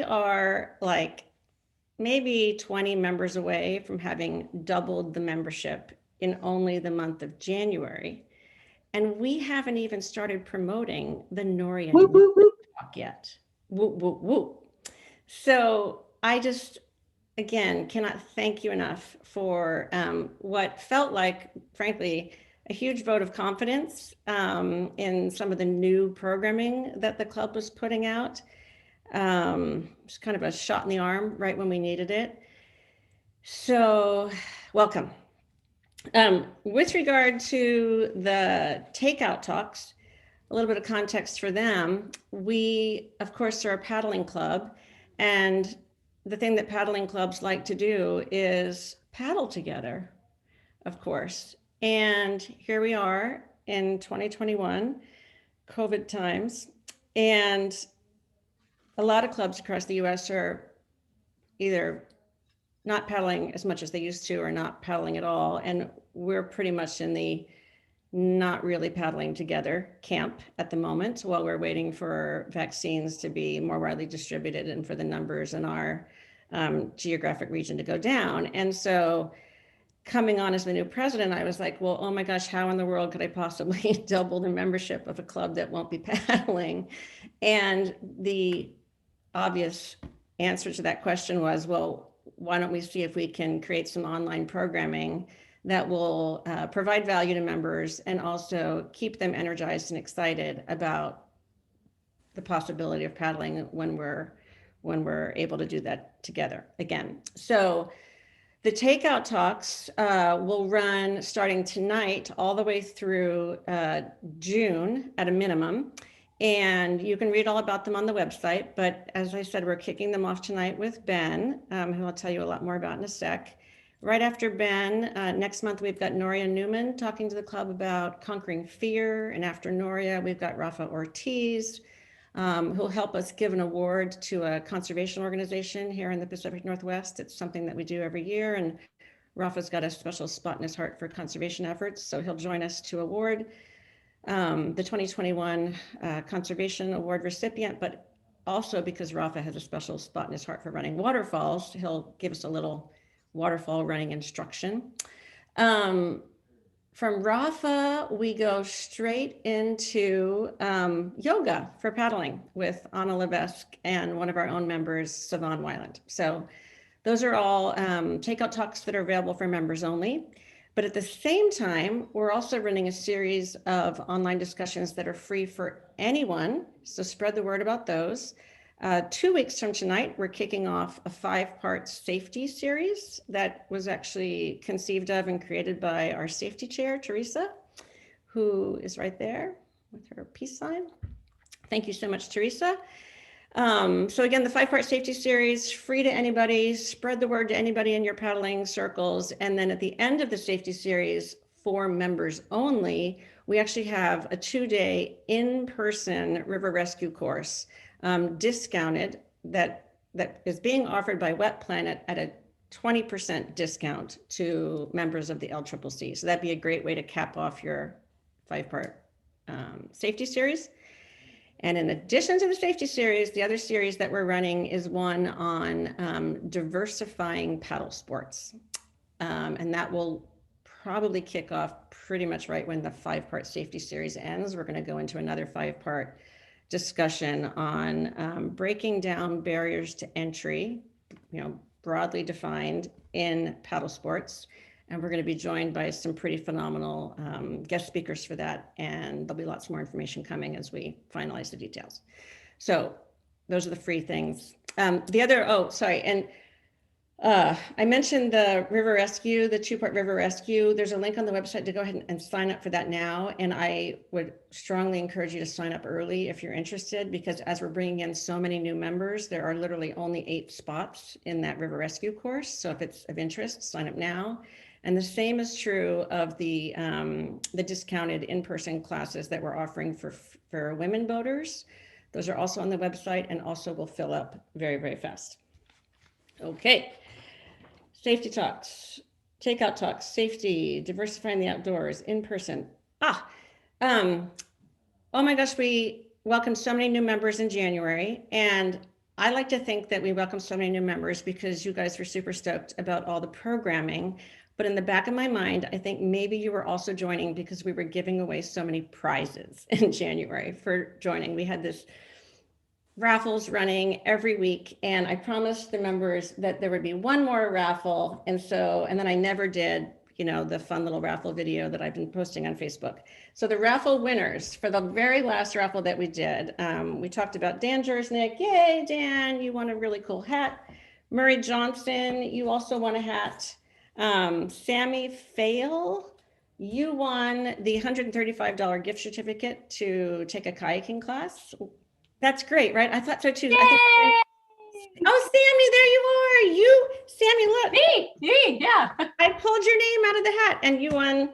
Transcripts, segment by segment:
are like maybe 20 members away from having doubled the membership in only the month of January. And we haven't even started promoting the Noria Whoop, whoop, whoop. talk yet. Woo, woo, woo. So I just, again, cannot thank you enough for what felt like, frankly, a huge vote of confidence in some of the new programming that the club was putting out. It's kind of a shot in the arm right when we needed it. So, welcome. With regard to the takeout talks, a little bit of context for them. We, of course, are a paddling club, and the thing that paddling clubs like to do is paddle together, of course. And here we are in 2021, COVID times, and a lot of clubs across the US are either not paddling as much as they used to or not paddling at all. And we're pretty much in the not really paddling together camp at the moment while we're waiting for vaccines to be more widely distributed and for the numbers in our geographic region to go down. And so coming on as the new president, I was like, well, oh my gosh, how in the world could I possibly double the membership of a club that won't be paddling? And the obvious answer to that question was, well, why don't we see if we can create some online programming that will provide value to members and also keep them energized and excited about the possibility of paddling when we're able to do that together again. So the takeout talks will run starting tonight all the way through June at a minimum. And you can read all about them on the website. But as I said, we're kicking them off tonight with Ben, who I'll tell you a lot more about in a sec. Right after Ben, next month, we've got Noria Newman talking to the club about conquering fear. And after Noria, we've got Rafa Ortiz, who'll help us give an award to a conservation organization here in the Pacific Northwest. It's something that we do every year. And Rafa's got a special spot in his heart for conservation efforts. So he'll join us to award the 2021 Conservation Award recipient, but also because Rafa has a special spot in his heart for running waterfalls, he'll give us a little waterfall running instruction. From Rafa, we go straight into yoga for paddling with Anna Levesque and one of our own members, Savon Weiland. So those are all takeout talks that are available for members only. But at the same time, we're also running a series of online discussions that are free for anyone. So spread the word about those. 2 weeks from tonight, we're kicking off a 5-part safety series that was actually conceived of and created by our safety chair, Teresa, who is right there with her peace sign. Thank you so much, Teresa. So again, the 5-part safety series, free to anybody, spread the word to anybody in your paddling circles. And then at the end of the safety series, for members only, we actually have a 2-day in-person river rescue course, discounted, that is being offered by Wet Planet at a 20% discount to members of the LCCC. So that'd be a great way to cap off your 5-part safety series. And in addition to the safety series, the other series that we're running is one on diversifying paddle sports. And that will probably kick off pretty much right when the 5-part safety series ends. We're going to go into another 5-part discussion on breaking down barriers to entry, broadly defined in paddle sports. And we're going to be joined by some pretty phenomenal guest speakers for that. And there'll be lots more information coming as we finalize the details. So those are the free things. The other, and I mentioned the river rescue, the 2-part river rescue. There's a link on the website to go ahead and sign up for that now. And I would strongly encourage you to sign up early if you're interested, because as we're bringing in so many new members, there are literally only 8 spots in that river rescue course. So if it's of interest, sign up now. And the same is true of the discounted in-person classes that we're offering for women boaters. Those are also on the website and also will fill up very, very fast. Okay, safety talks, takeout talks, safety, diversifying the outdoors, in person. Oh my gosh, we welcomed so many new members in January, and I like to think that we welcome so many new members because you guys were super stoked about all the programming. But in the back of my mind, I think maybe you were also joining because we were giving away so many prizes in January for joining. We had this raffles running every week, and I promised the members that there would be one more raffle. And then I never did, the fun little raffle video that I've been posting on Facebook. So the raffle winners for the very last raffle that we did, we talked about Dan Jersnick. Yay, Dan, you won a really cool hat. Murray Johnson, you also won a hat. Sammy Fail, you won the $135 gift certificate to take a kayaking class. That's great, right? I thought so too. Yay! I think. Oh, Sammy, there you are. Sammy, look. Me, yeah. I pulled your name out of the hat, and you won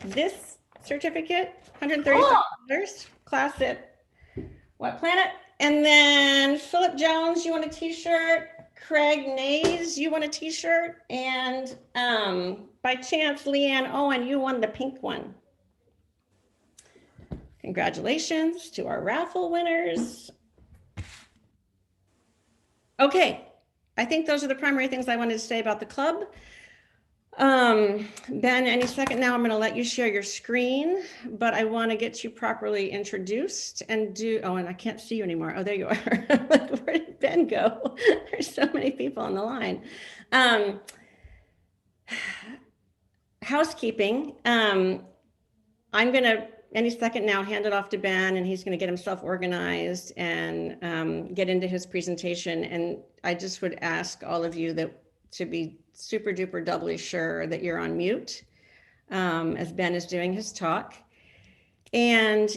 this certificate, $135, class at what planet? And then Philip Jones, you won a T-shirt. Craig Nays, you won a T-shirt, and by chance, Leanne Owen, you won the pink one. Congratulations to our raffle winners. Okay, I think those are the primary things I wanted to say about the club. Ben, any second now, I'm going to let you share your screen, but I want to get you properly introduced and and I can't see you anymore. Oh, there you are. Where did Ben go? There's so many people on the line. Housekeeping. I'm going to any second now hand it off to Ben, and he's going to get himself organized and get into his presentation. And I just would ask all of you to be super duper doubly sure that you're on mute as Ben is doing his talk. And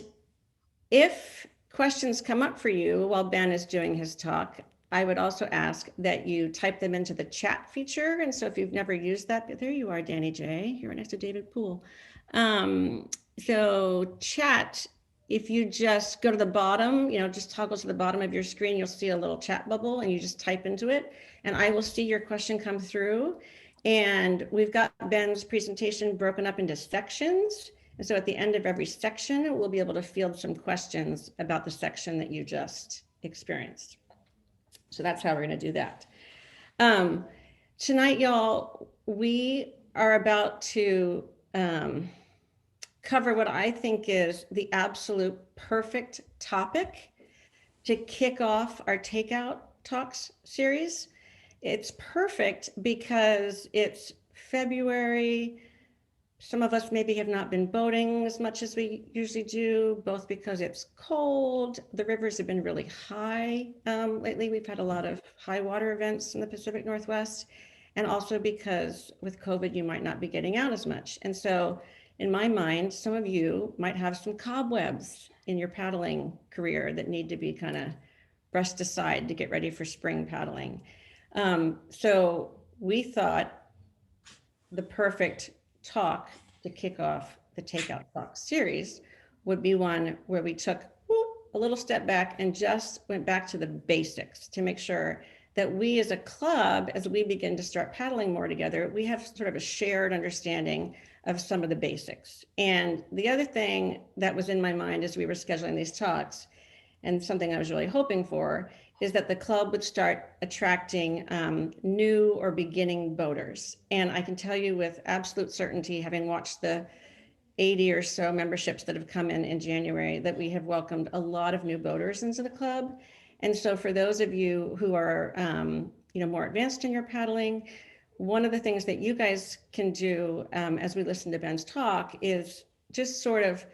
if questions come up for you while Ben is doing his talk, I would also ask that you type them into the chat feature. And so if you've never used that, there you are, Danny J. You're right next to David Poole. So chat, if you just go to the bottom, just toggle to the bottom of your screen, you'll see a little chat bubble, and you just type into it, and I will see your question come through. And we've got Ben's presentation broken up into sections. And so at the end of every section, we'll be able to field some questions about the section that you just experienced. So that's how we're going to do that. Tonight, y'all, we are about to cover what I think is the absolute perfect topic to kick off our Takeout Talks series. It's perfect because it's February. Some of us maybe have not been boating as much as we usually do, both because it's cold. The rivers have been really high lately. We've had a lot of high water events in the Pacific Northwest, and also because with COVID, you might not be getting out as much. And so in my mind, some of you might have some cobwebs in your paddling career that need to be kind of brushed aside to get ready for spring paddling. So we thought the perfect talk to kick off the Takeout Talk series would be one where we took a little step back and just went back to the basics to make sure that we as a club, as we begin to start paddling more together, we have sort of a shared understanding of some of the basics. And the other thing that was in my mind as we were scheduling these talks, and something I was really hoping for, is that the club would start attracting new or beginning boaters. And I can tell you with absolute certainty, having watched the 80 or so memberships that have come in January, that we have welcomed a lot of new boaters into the club. And so for those of you who are more advanced in your paddling, one of the things that you guys can do as we listen to Ben's talk is just sort of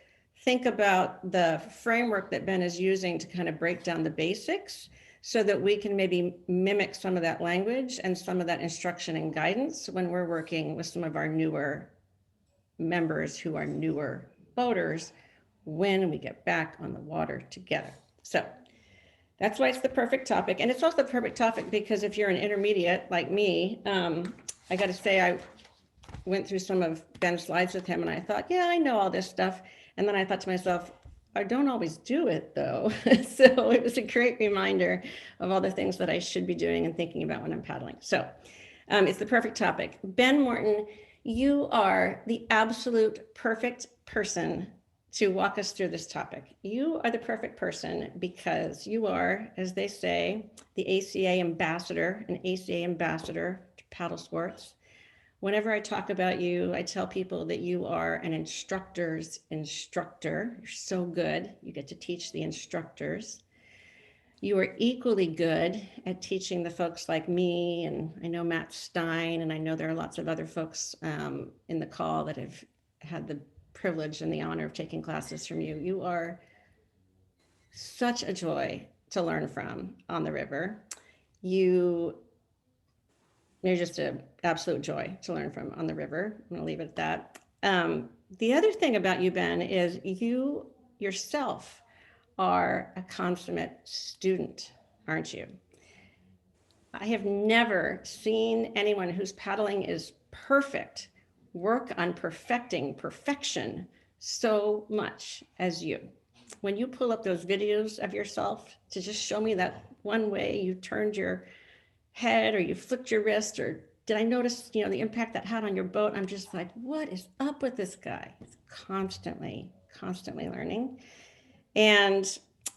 think about the framework that Ben is using to kind of break down the basics so that we can maybe mimic some of that language and some of that instruction and guidance when we're working with some of our newer members who are newer boaters when we get back on the water together. So that's why it's the perfect topic. And it's also the perfect topic because if you're an intermediate like me, I got to say, I went through some of Ben's slides with him and I thought, yeah, I know all this stuff. And then I thought to myself, I don't always do it though. So it was a great reminder of all the things that I should be doing and thinking about when I'm paddling. So it's the perfect topic. Ben Morton, you are the absolute perfect person to walk us through this topic. You are the perfect person because you are, as they say, the ACA ambassador, an ACA ambassador to paddle sports. Whenever I talk about you, I tell people that you are an instructor's instructor. You're so good. You get to teach the instructors. You are equally good at teaching the folks like me, and I know Matt Stein, and I know there are lots of other folks in the call that have had the privilege and the honor of taking classes from you. You are such a joy to learn from on the river. You You're just an absolute joy to learn from on the river. I'm going to leave it at that. The other thing about you, Ben, is you yourself are a consummate student, aren't you? I have never seen anyone whose paddling is perfect work on perfecting perfection so much as you. When you pull up those videos of yourself to just show me that one way you turned your head or you flicked your wrist, or did I notice, the impact that had on your boat? I'm just like, what is up with this guy? He's constantly learning. And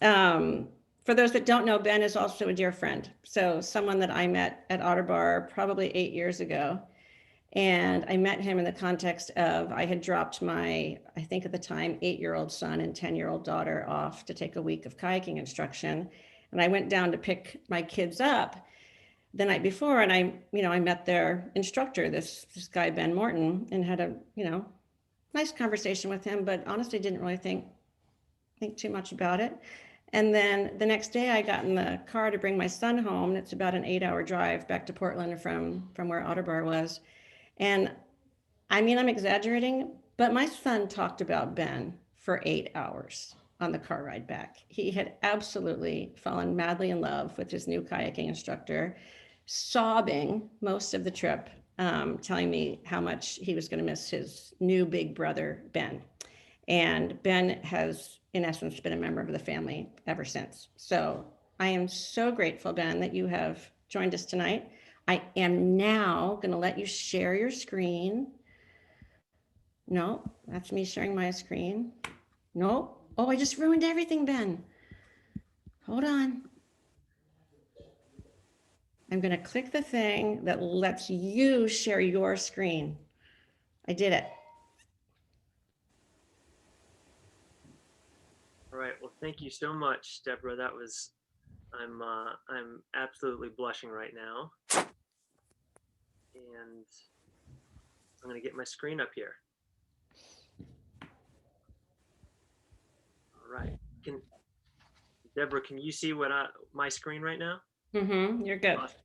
for those that don't know, Ben is also a dear friend. So someone that I met at Otterbar probably 8 years ago. And I met him in the context of I had dropped my, I think at the time, 8-year-old son and 10-year-old daughter off to take a week of kayaking instruction. And I went down to pick my kids up the night before, and I met their instructor, this guy, Ben Morton, and had a, nice conversation with him, but honestly didn't really think too much about it. And then the next day I got in the car to bring my son home, and it's about an 8-hour drive back to Portland from where Otterbar was. And I mean, I'm exaggerating, but my son talked about Ben for 8 hours on the car ride back. He had absolutely fallen madly in love with his new kayaking instructor, sobbing most of the trip, telling me how much he was going to miss his new big brother, Ben. And Ben has, in essence, been a member of the family ever since. So I am so grateful, Ben, that you have joined us tonight. I am now going to let you share your screen. No, that's me sharing my screen. No. Oh, I just ruined everything, Ben. Hold on. I'm going to click the thing that lets you share your screen. I did it. All right. Well, thank you so much, Deborah. I'm absolutely blushing right now. And I'm going to get my screen up here. All right. Deborah, can you see my screen right now? Mm-hmm. You're good. Awesome.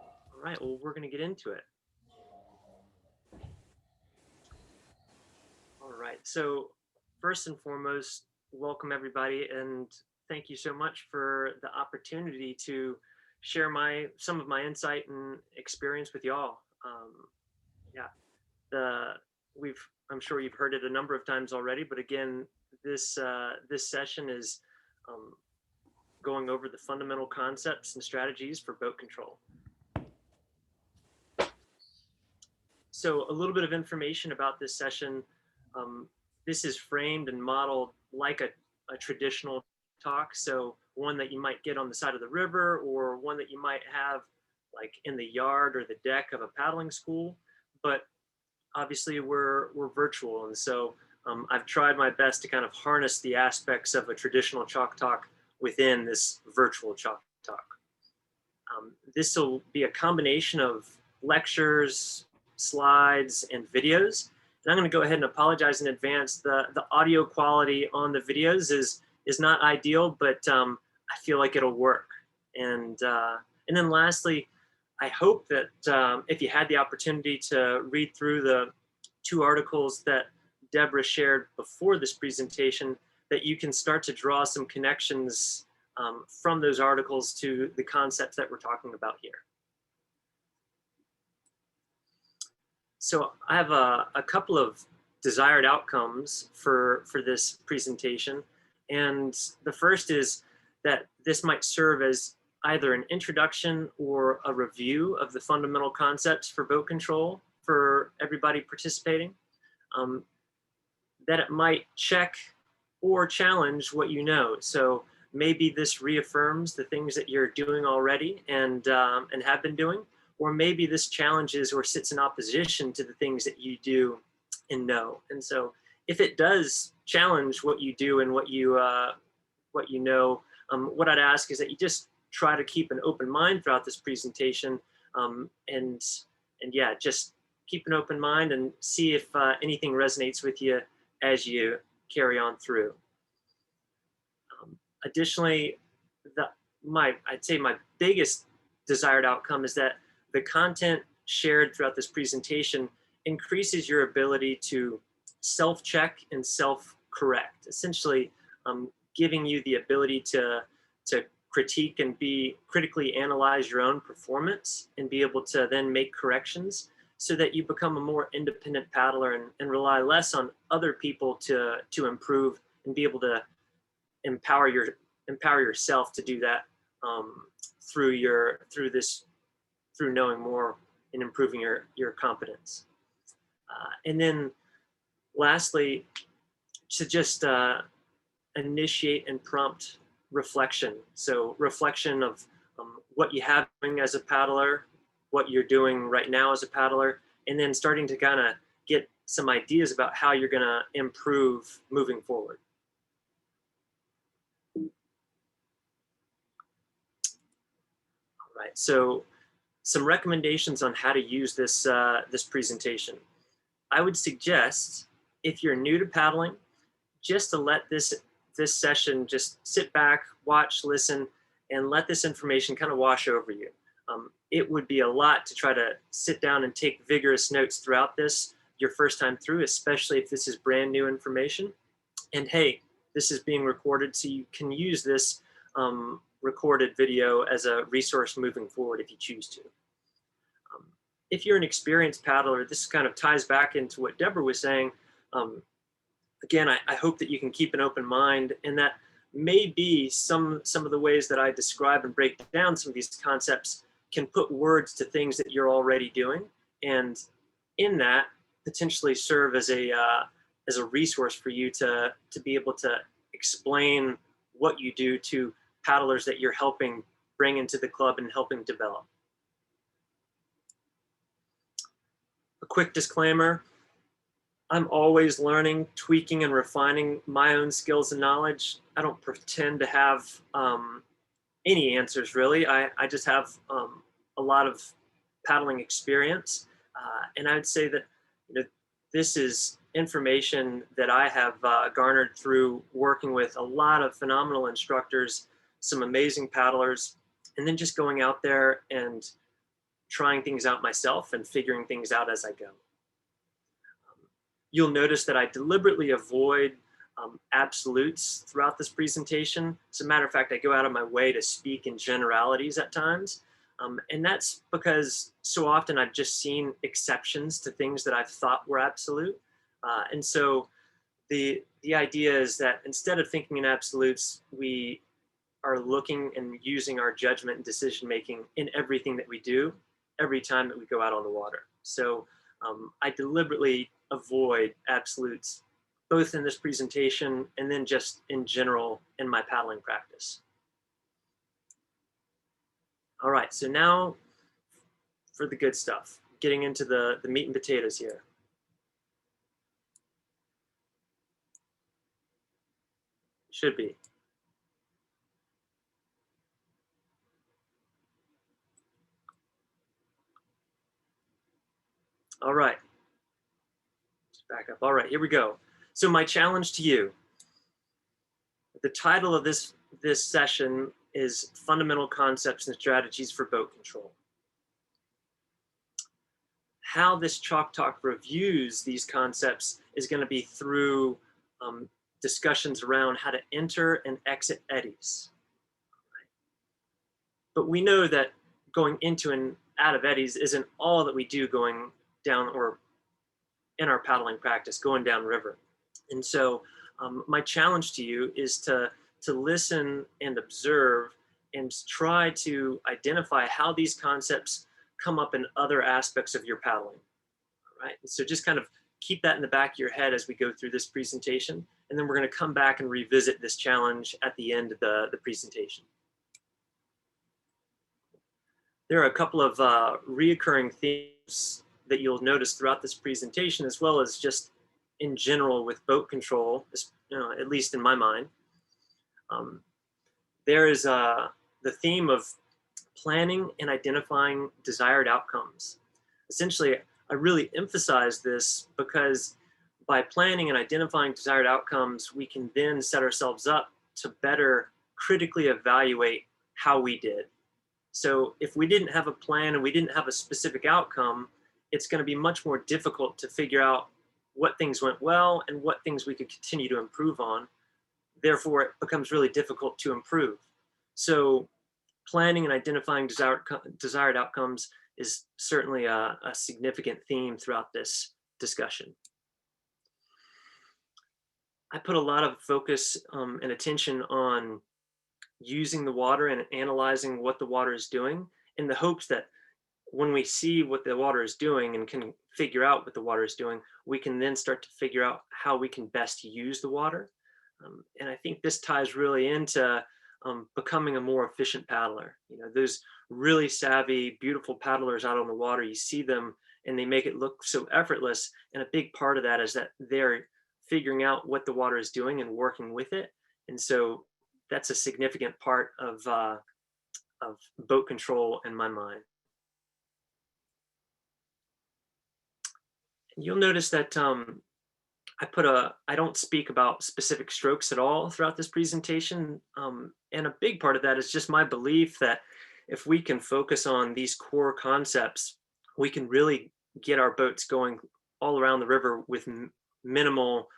All right. Well, we're going to get into it. All right. So first and foremost, welcome everybody, and thank you so much for the opportunity to share some of my insight and experience with y'all. I'm sure you've heard it a number of times already, but again, this session is going over the fundamental concepts and strategies for boat control. So a little bit of information about this session. This is framed and modeled like a traditional talk. So one that you might get on the side of the river, or one that you might have like in the yard or the deck of a paddling school. But obviously we're virtual. And so I've tried my best to kind of harness the aspects of a traditional chalk talk within this virtual chalk talk. This will be a combination of lectures, slides, and videos. And I'm going to go ahead and apologize in advance. The audio quality on the videos is not ideal, but I feel like it'll work. And then lastly, I hope that if you had the opportunity to read through the 2 articles that Deborah shared before this presentation, that you can start to draw some connections from those articles to the concepts that we're talking about here. So I have a couple of desired outcomes for this presentation. And the first is that this might serve as either an introduction or a review of the fundamental concepts for boat control for everybody participating. that it might check or challenge what you know. So maybe this reaffirms the things that you're doing already and have been doing, or maybe this challenges or sits in opposition to the things that you do and know. And so if it does challenge what you do and what you know, what I'd ask is that you just try to keep an open mind throughout this presentation, and yeah, just keep an open mind and see if anything resonates with you as you carry on through. Additionally, I'd say my biggest desired outcome is that the content shared throughout this presentation increases your ability to self-check and self-correct, essentially giving you the ability to critique and be critically analyze your own performance and be able to then make corrections so that you become a more independent paddler and rely less on other people to improve and be able to empower yourself to do that through knowing more and improving your competence. And then lastly, to just initiate and prompt reflection. So reflection of what you have doing as a paddler, what you're doing right now as a paddler, and then starting to kind of get some ideas about how you're going to improve moving forward. All right, so some recommendations on how to use this this presentation. I would suggest, if you're new to paddling, just to let this session just sit back, watch, listen, and let this information kind of wash over you. It would be a lot to try to sit down and take vigorous notes throughout this your first time through, especially if this is brand new information. And hey, this is being recorded, so you can use this recorded video as a resource moving forward if you choose to. If you're an experienced paddler, this kind of ties back into what Deborah was saying. Again, I hope that you can keep an open mind, and that maybe some of the ways that I describe and break down some of these concepts can put words to things that you're already doing, and in that potentially serve as a resource for you to be able to explain what you do to paddlers that you're helping bring into the club and helping develop. A quick disclaimer: I'm always learning, tweaking, and refining my own skills and knowledge. I don't pretend to have any answers, really. I just have a lot of paddling experience. And I would say that this is information that I have garnered through working with a lot of phenomenal instructors, some amazing paddlers, and then just going out there and trying things out myself and figuring things out as I go. You'll notice that I deliberately avoid absolutes throughout this presentation. As a matter of fact, I go out of my way to speak in generalities at times. And that's because so often I've just seen exceptions to things that I've thought were absolute. And so the idea is that instead of thinking in absolutes, we are looking and using our judgment and decision making in everything that we do every time that we go out on the water. So I deliberately avoid absolutes, both in this presentation and then just in general in my paddling practice. All right, so now for the good stuff, getting into the meat and potatoes here. Should be. All right. Just back up. All right, here we go. So my challenge to you. The title of this session is Fundamental Concepts and Strategies for Boat Control. How this Chalk Talk reviews these concepts is going to be through discussions around how to enter and exit eddies. But we know that going into and out of eddies isn't all that we do going down or in our paddling practice, going down river. And so my challenge to you is to listen and observe and try to identify how these concepts come up in other aspects of your paddling. All right. So just kind of keep that in the back of your head as we go through this presentation. And then we're going to come back and revisit this challenge at the end of the presentation. There are a couple of reoccurring themes that you'll notice throughout this presentation, as well as just in general with boat control, at least in my mind. There is the theme of planning and identifying desired outcomes. Essentially, I really emphasize this because by planning and identifying desired outcomes, we can then set ourselves up to better critically evaluate how we did. So if we didn't have a plan and we didn't have a specific outcome, it's going to be much more difficult to figure out what things went well and what things we could continue to improve on. Therefore, it becomes really difficult to improve. So planning and identifying desired outcomes is certainly a significant theme throughout this discussion. I put a lot of focus and attention on using the water and analyzing what the water is doing, in the hopes that when we see what the water is doing and can figure out what the water is doing, we can then start to figure out how we can best use the water. And I think this ties really into becoming a more efficient paddler. Those really savvy, beautiful paddlers out on the water, you see them and they make it look so effortless. And a big part of that is that they're figuring out what the water is doing and working with it. And so that's a significant part of boat control in my mind. And you'll notice that I don't speak about specific strokes at all throughout this presentation. And a big part of that is just my belief that if we can focus on these core concepts, we can really get our boats going all around the river with minimal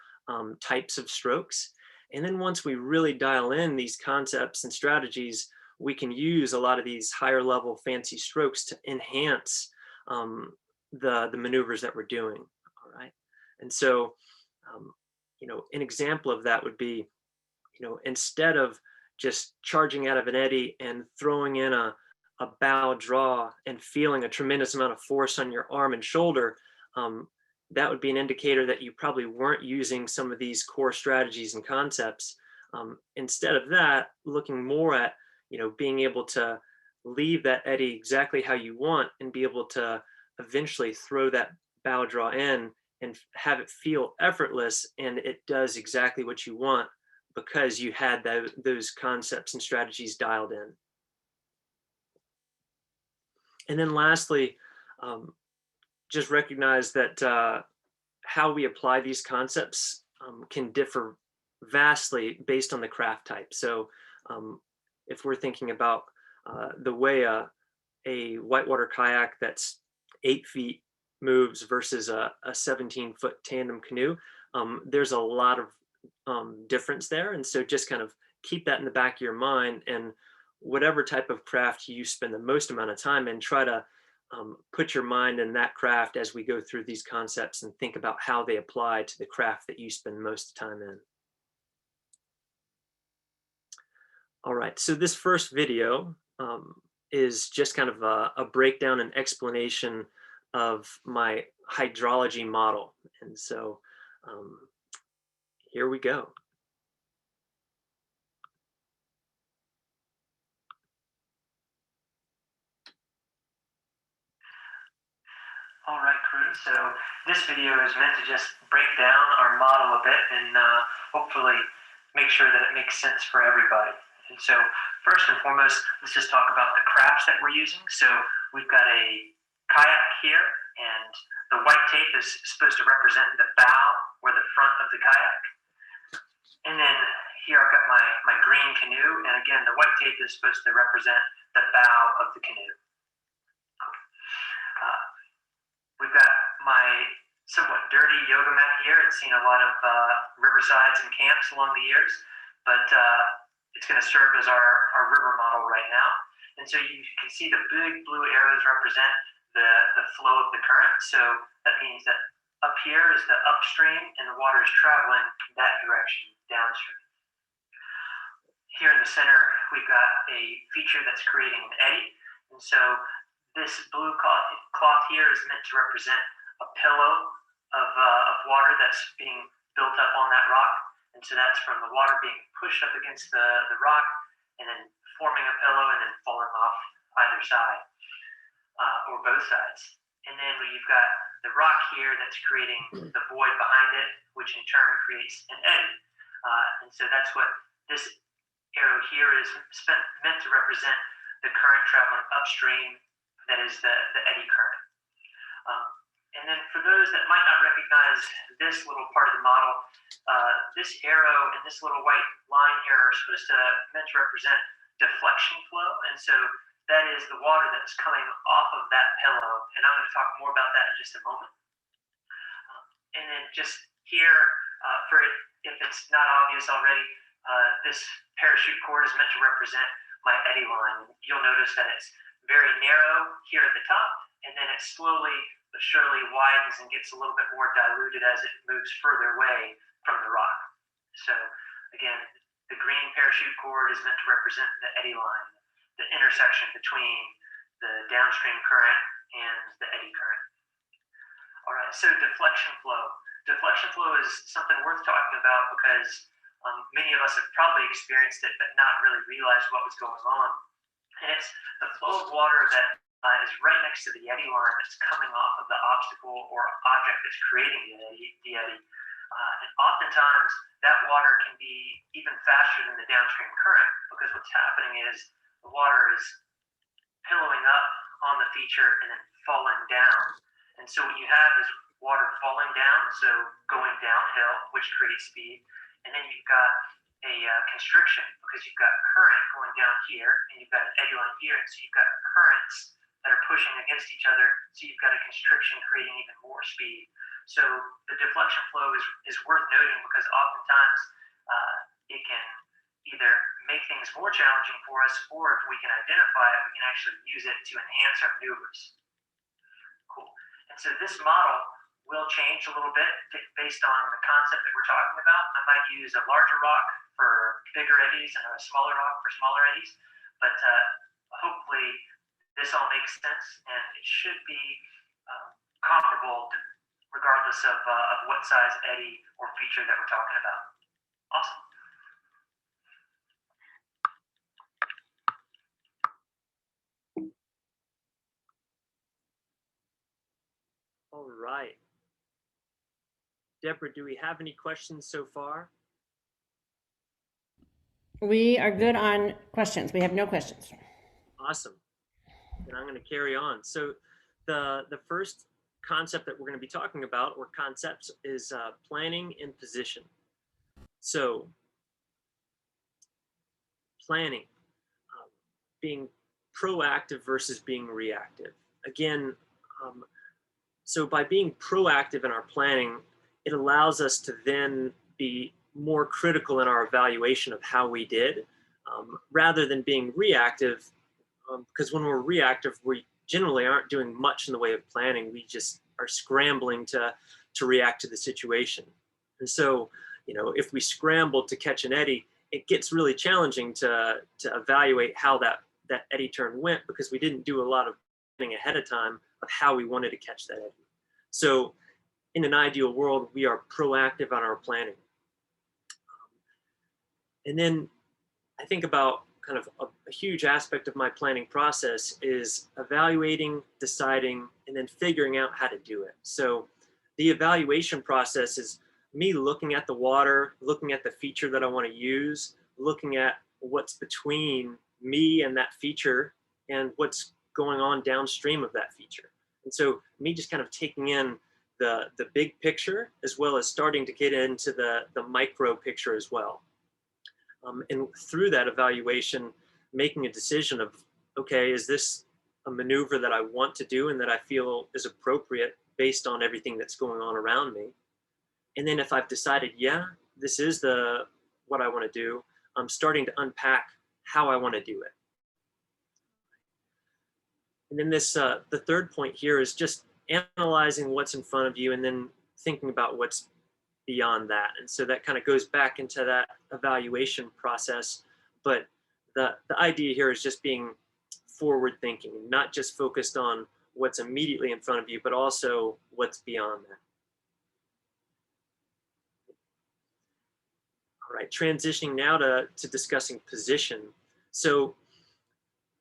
types of strokes. And then once we really dial in these concepts and strategies, we can use a lot of these higher level fancy strokes to enhance the maneuvers that we're doing. All right. And so, an example of that would be, instead of just charging out of an eddy and throwing in a bow draw and feeling a tremendous amount of force on your arm and shoulder, that would be an indicator that you probably weren't using some of these core strategies and concepts. Instead of that, looking more at, being able to leave that eddy exactly how you want and be able to eventually throw that bow draw in and have it feel effortless, and it does exactly what you want because you had those concepts and strategies dialed in. And then lastly, just recognize that how we apply these concepts can differ vastly based on the craft type. So if we're thinking about the way a whitewater kayak that's 8 feet moves versus a 17-foot tandem canoe, there's a lot of difference there. And so just kind of keep that in the back of your mind, and whatever type of craft you spend the most amount of time in, try to put your mind in that craft as we go through these concepts and think about how they apply to the craft that you spend most of the time in. All right, so this first video is just kind of a breakdown and explanation of my hydrology model. And so here we go. All right, crew. So this video is meant to just break down our model a bit and hopefully make sure that it makes sense for everybody. And so first and foremost, let's just talk about the crafts that we're using. So we've got a kayak here, and the white tape is supposed to represent the bow or the front of the kayak. And then here I've got my green canoe, and again, the white tape is supposed to represent the bow of the canoe. We've got my somewhat dirty yoga mat here. It's seen a lot of riversides and camps along the years, but it's going to serve as our river model right now. And so you can see the big blue arrows represent the flow of the current. So that means that up here is the upstream, and the water is traveling that direction downstream. Here in the center, we've got a feature that's creating an eddy. And so this blue cloth here is meant to represent a pillow of water that's being built up on that rock. And so that's from the water being pushed up against the rock and then forming a pillow and then falling off either side or both sides. And then you've got the rock here that's creating the void behind it, which in turn creates an eddy. And so that's what this arrow here is meant to represent, the current traveling upstream, that is the eddy current. And then for those that might not recognize this little part of the model, this arrow and this little white line here are meant to represent deflection flow. And so that is the water that's coming off of that pillow. And I'm going to talk more about that in just a moment. And then just here, if it's not obvious already, this parachute cord is meant to represent my eddy line. You'll notice that it's very narrow here at the top, and then it slowly but surely widens and gets a little bit more diluted as it moves further away from the rock. So again, the green parachute cord is meant to represent the eddy line, the intersection between the downstream current and the eddy current. All right, so deflection flow. Deflection flow is something worth talking about because many of us have probably experienced it but not really realized what was going on. And it's the flow of water that is right next to the eddy line that's coming off of the obstacle or object that's creating the eddy. And oftentimes that water can be even faster than the downstream current, because what's happening is the water is pillowing up on the feature and then falling down. And so what you have is water falling down, so going downhill, which creates speed. And then you've got a constriction, because you've got current going down here and you've got an eddy line here. And so you've got currents that are pushing against each other. So you've got a constriction creating even more speed. So the deflection flow is worth noting, because oftentimes it can either make things more challenging for us, or if we can identify it, we can actually use it to enhance our maneuvers. Cool. And so this model will change a little bit based on the concept that we're talking about. I might use a larger rock for bigger eddies and a smaller rock for smaller eddies, but hopefully this all makes sense, and it should be comparable regardless of what size eddy or feature that we're talking about. Awesome. All right. Deborah, do we have any questions so far? We are good on questions. We have no questions. Awesome. And I'm going to carry on. So the first concept that we're going to be talking about, or concepts, is planning and position. So planning, being proactive versus being reactive. Again, so by being proactive in our planning, it allows us to then be more critical in our evaluation of how we did, rather than being reactive, because when we're reactive, we generally aren't doing much in the way of planning. We just are scrambling to react to the situation. And so, if we scramble to catch an eddy, it gets really challenging to evaluate how that eddy turn went, because we didn't do a lot of planning ahead of time of how we wanted to catch that eddy. So in an ideal world, we are proactive on our planning. And then I think about kind of a huge aspect of my planning process is evaluating, deciding, and then figuring out how to do it. So the evaluation process is me looking at the water, looking at the feature that I want to use, looking at what's between me and that feature and what's going on downstream of that feature. And so me just kind of taking in the big picture, as well as starting to get into the micro picture as well. And through that evaluation, making a decision of, okay, is this a maneuver that I want to do and that I feel is appropriate based on everything that's going on around me? And then if I've decided, yeah, this is what I want to do, I'm starting to unpack how I want to do it. And then the third point here is just analyzing what's in front of you and then thinking about what's beyond that. And so that kind of goes back into that evaluation process. But the idea here is just being forward thinking, not just focused on what's immediately in front of you, but also what's beyond that. All right, transitioning now to discussing position. So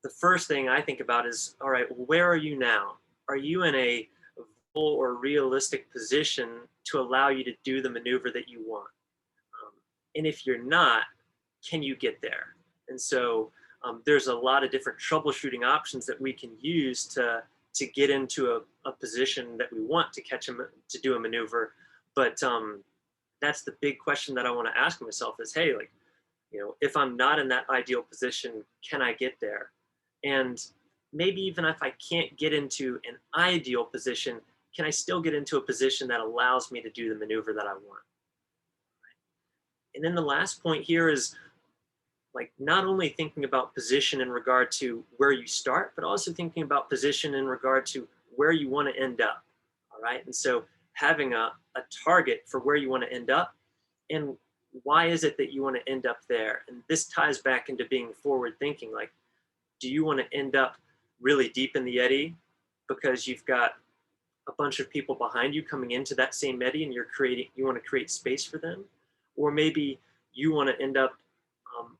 the first thing I think about is, all right, where are you now? Are you in a full or realistic position to allow you to do the maneuver that you want? And if you're not, can you get there? And so there's a lot of different troubleshooting options that we can use to get into a position that we want to catch them to do a maneuver. But that's the big question that I want to ask myself is, hey, like, if I'm not in that ideal position, can I get there? And maybe even if I can't get into an ideal position, can I still get into a position that allows me to do the maneuver that I want? And then the last point here is like not only thinking about position in regard to where you start, but also thinking about position in regard to where you want to end up. All right. And so having a target for where you want to end up and why is it that you want to end up there? And this ties back into being forward thinking. Like, do you want to end up really deep in the eddy because you've got a bunch of people behind you coming into that same eddy and you want to create space for them? Or maybe you want to end up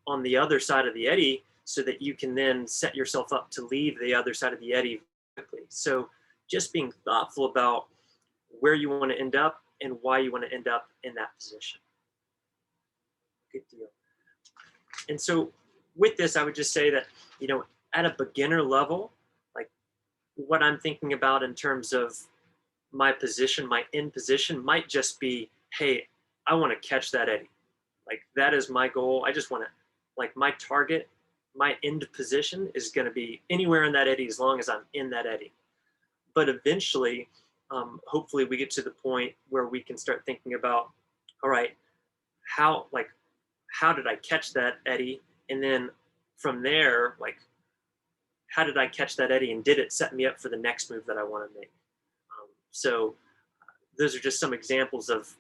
on the other side of the eddy so that you can then set yourself up to leave the other side of the eddy quickly. So just being thoughtful about where you want to end up and why you want to end up in that position. Good deal. And so with this, I would just say that, at a beginner level, like what I'm thinking about in terms of my position, my end position might just be, hey, I want to catch that eddy. Like that is my goal. I just want to, like my target, my end position is going to be anywhere in that eddy as long as I'm in that eddy. But eventually, hopefully we get to the point where we can start thinking about, all right, how did I catch that eddy? And then from there, like, how did I catch that eddy and did it set me up for the next move that I want to make? So those are just some examples of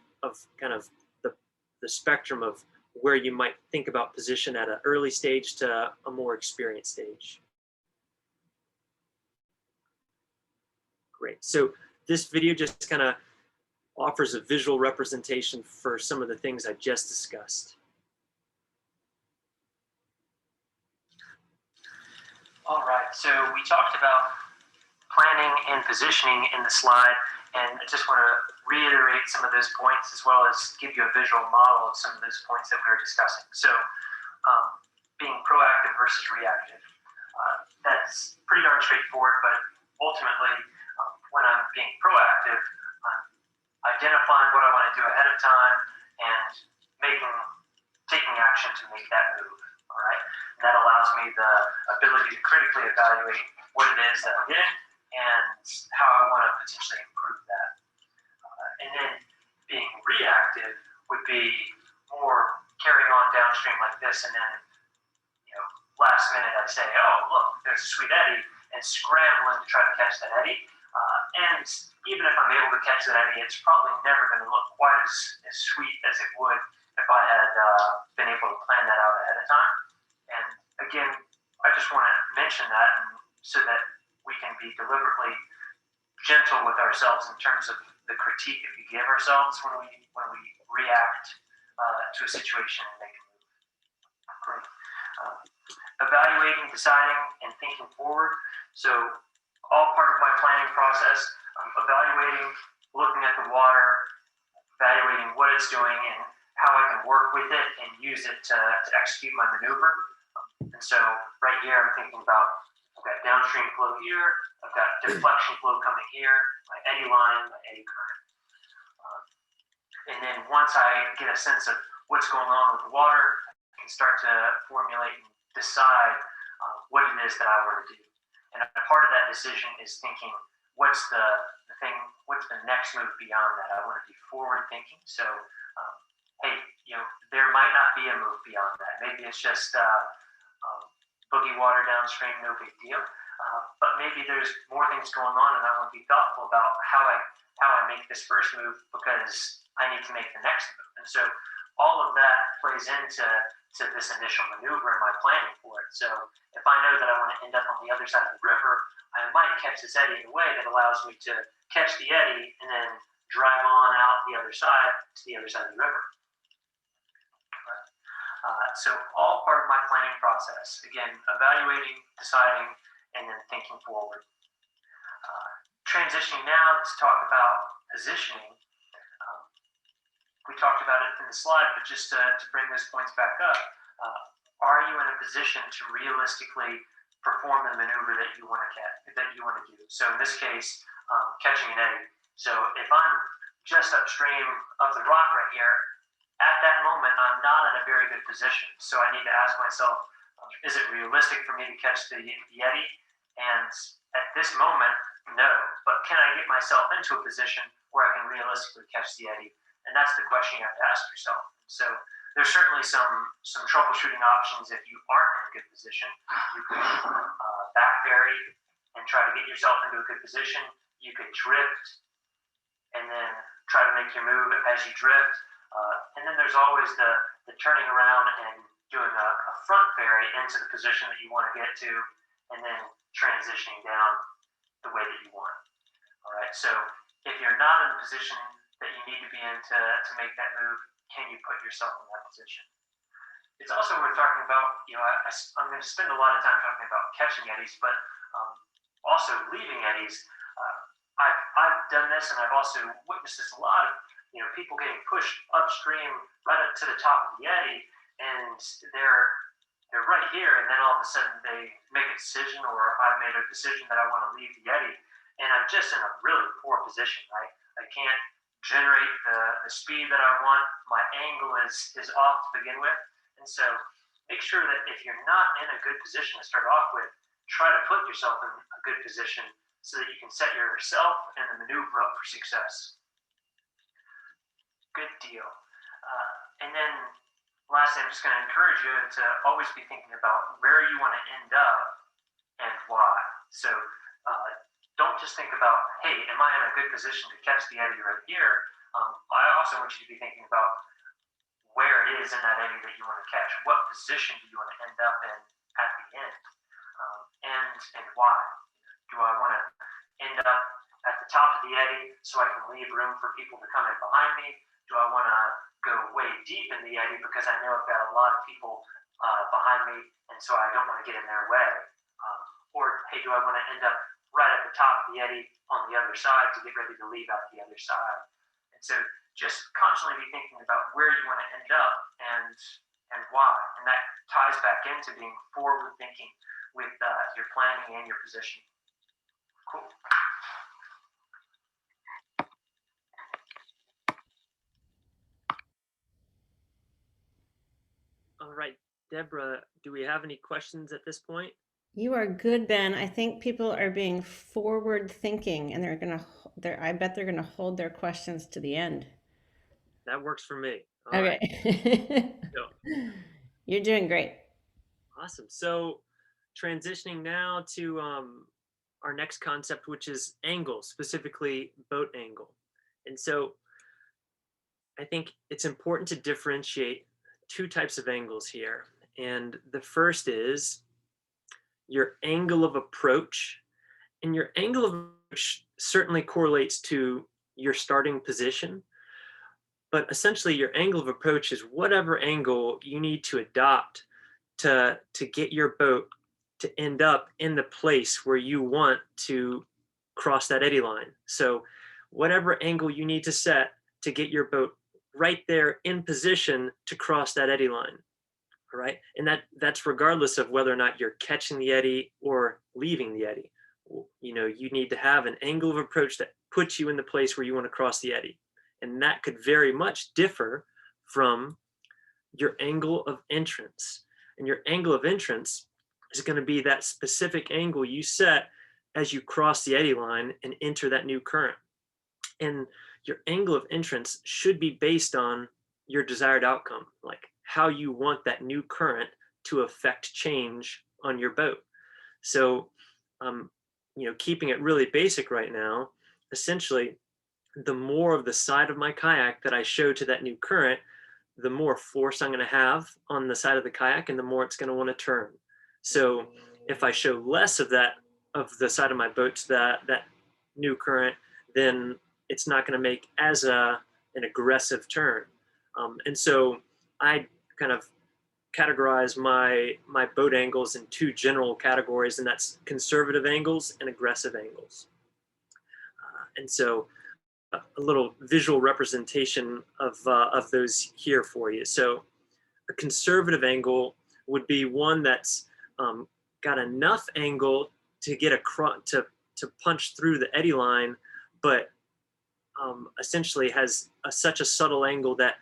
kind of the spectrum of where you might think about position at an early stage to a more experienced stage. Great. So this video just kind of offers a visual representation for some of the things I just discussed. All right, so we talked about planning and positioning in the slide, and I just want to reiterate some of those points as well as give you a visual model of some of those points that we were discussing. So being proactive versus reactive, that's pretty darn straightforward, but ultimately when I'm being proactive, I'm identifying what I want to do ahead of time and taking action to make that move. All right, and that allows me the ability to critically evaluate what it is that I did and how I want to potentially improve that. And then being reactive would be more carrying on downstream like this, and then last minute I say, oh look, there's a sweet eddy, and scrambling to try to catch that eddy. And even if I'm able to catch that eddy, it's probably never going to look quite as sweet as it would if I had been able to plan that out ahead of time. And again, I just want to mention that so that we can be deliberately gentle with ourselves in terms of the critique that we give ourselves when we react to a situation and make a move. Great. Evaluating, deciding, and thinking forward. So all part of my planning process, evaluating, looking at the water, evaluating what it's doing and how I can work with it and use it to execute my maneuver. And so right here, I'm thinking about, I've got downstream flow here, I've got deflection flow coming here, my eddy line, my eddy current. And then once I get a sense of what's going on with the water, I can start to formulate and decide what it is that I want to do. And a part of that decision is thinking, what's the next move beyond that? I want to be forward thinking. So, hey, there might not be a move beyond that. Maybe it's just boogie water downstream, no big deal. But maybe there's more things going on, and I want to be thoughtful about how I make this first move because I need to make the next move. And so all of that plays into this initial maneuver in my planning for it. So if I know that I want to end up on the other side of the river, I might catch this eddy in a way that allows me to catch the eddy and then drive on out the other side to the other side of the river. So all part of my planning process. Again, evaluating, deciding, and then thinking forward. Transitioning now to talk about positioning. We talked about it in the slide, but just to bring those points back up, are you in a position to realistically perform the maneuver that you want to do? So in this case, catching an eddy. So if I'm just upstream of the rock right here, at that moment, I'm not in a very good position. So I need to ask myself, is it realistic for me to catch the eddy? And at this moment, no. But can I get myself into a position where I can realistically catch the eddy? And that's the question you have to ask yourself. So there's certainly some troubleshooting options if you aren't in a good position. You could back ferry and try to get yourself into a good position. You could drift and then try to make your move as you drift. And then there's always the turning around and doing a front ferry into the position that you want to get to, and then transitioning down the way that you want. All right. So if you're not in the position that you need to be in to make that move, can you put yourself in that position? It's also worth talking about, I'm going to spend a lot of time talking about catching eddies, but also leaving eddies. I've done this, and I've also witnessed this a lot of people getting pushed upstream right up to the top of the eddy, and they're right here, and then all of a sudden they make a decision, or I've made a decision that I want to leave the eddy, and I'm just in a really poor position. I can't generate the speed that I want. My angle is off to begin with, and so make sure that if you're not in a good position to start off with, try to put yourself in a good position so that you can set yourself and the maneuver up for success. Good deal. And then lastly, I'm just going to encourage you to always be thinking about where you want to end up and why. So don't just think about, hey, am I in a good position to catch the eddy right here? I also want you to be thinking about where it is in that eddy that you want to catch. What position do you want to end up in at the end? And why? Do I want to end up at the top of the eddy so I can leave room for people to come in behind me? Do I want to go way deep in the eddy because I know I've got a lot of people behind me, and so I don't want to get in their way? Or, hey, do I want to end up right at the top of the eddy on the other side to get ready to leave out the other side? And so just constantly be thinking about where you want to end up and why. And that ties back into being forward thinking with your planning and your positioning. Cool. All right, Deborah, do we have any questions at this point? You are good, Ben. I think people are being forward thinking, and I bet they're gonna hold their questions to the end. That works for me. All right. Okay. So, You're doing great. awesome. So transitioning now to our next concept, which is angle, specifically boat angle. And so I think it's important to differentiate two types of angles here. And the first is your angle of approach. And your angle of approach certainly correlates to your starting position. But essentially, your angle of approach is whatever angle you need to adopt to get your boat to end up in the place where you want to cross that eddy line. So whatever angle you need to set to get your boat right there in position to cross that eddy line. All right. And that's regardless of whether or not you're catching the eddy or leaving the eddy. You need to have an angle of approach that puts you in the place where you want to cross the eddy. And that could very much differ from your angle of entrance. And your angle of entrance is going to be that specific angle you set as you cross the eddy line and enter that new current. And your angle of entrance should be based on your desired outcome, like how you want that new current to affect change on your boat. So, keeping it really basic right now, essentially, the more of the side of my kayak that I show to that new current, the more force I'm going to have on the side of the kayak, and the more it's going to want to turn. So if I show less of the side of my boat to that new current, then it's not going to make as an aggressive turn. And so I kind of categorize my boat angles in two general categories, and that's conservative angles and aggressive angles. And so a little visual representation of those here for you. So a conservative angle would be one that's got enough angle to get across to punch through the eddy line, but essentially has such a subtle angle that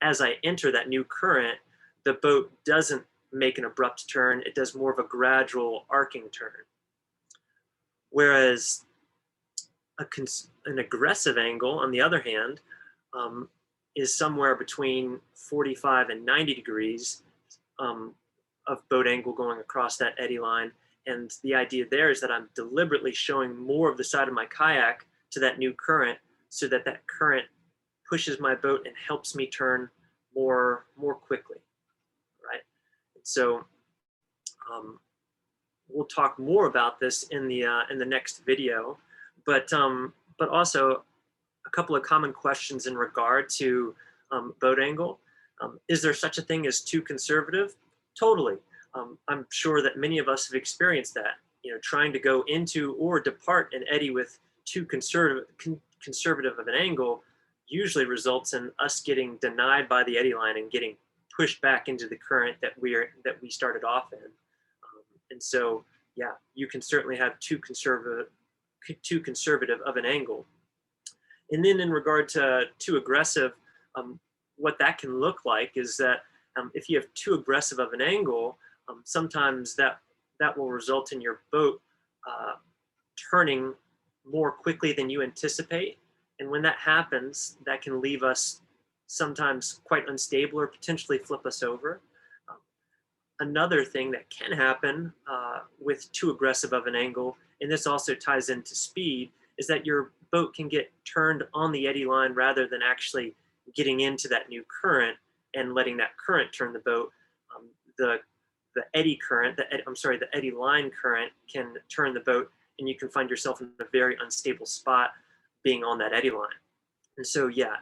as I enter that new current, the boat doesn't make an abrupt turn. It does more of a gradual arcing turn. Whereas an aggressive angle, on the other hand, is somewhere between 45 and 90 degrees of boat angle going across that eddy line. And the idea there is that I'm deliberately showing more of the side of my kayak to that new current so that that current pushes my boat and helps me turn more quickly, right? So we'll talk more about this in the next video, but also a couple of common questions in regard to boat angle. Is there such a thing as too conservative? Totally. I'm sure that many of us have experienced that. You know, trying to go into or depart an eddy with too conservative of an angle usually results in us getting denied by the eddy line and getting pushed back into the current that we started off in. And so, yeah, you can certainly have too conservative of an angle. And then in regard to too aggressive, what that can look like is that if you have too aggressive of an angle, sometimes that will result in your boat turning more quickly than you anticipate. And when that happens, that can leave us sometimes quite unstable or potentially flip us over. Another thing that can happen with too aggressive of an angle, and this also ties into speed, is that your boat can get turned on the eddy line rather than actually getting into that new current and letting that current turn the boat. The eddy current, the eddy line current can turn the boat, and you can find yourself in a very unstable spot being on that eddy line. And so, yeah,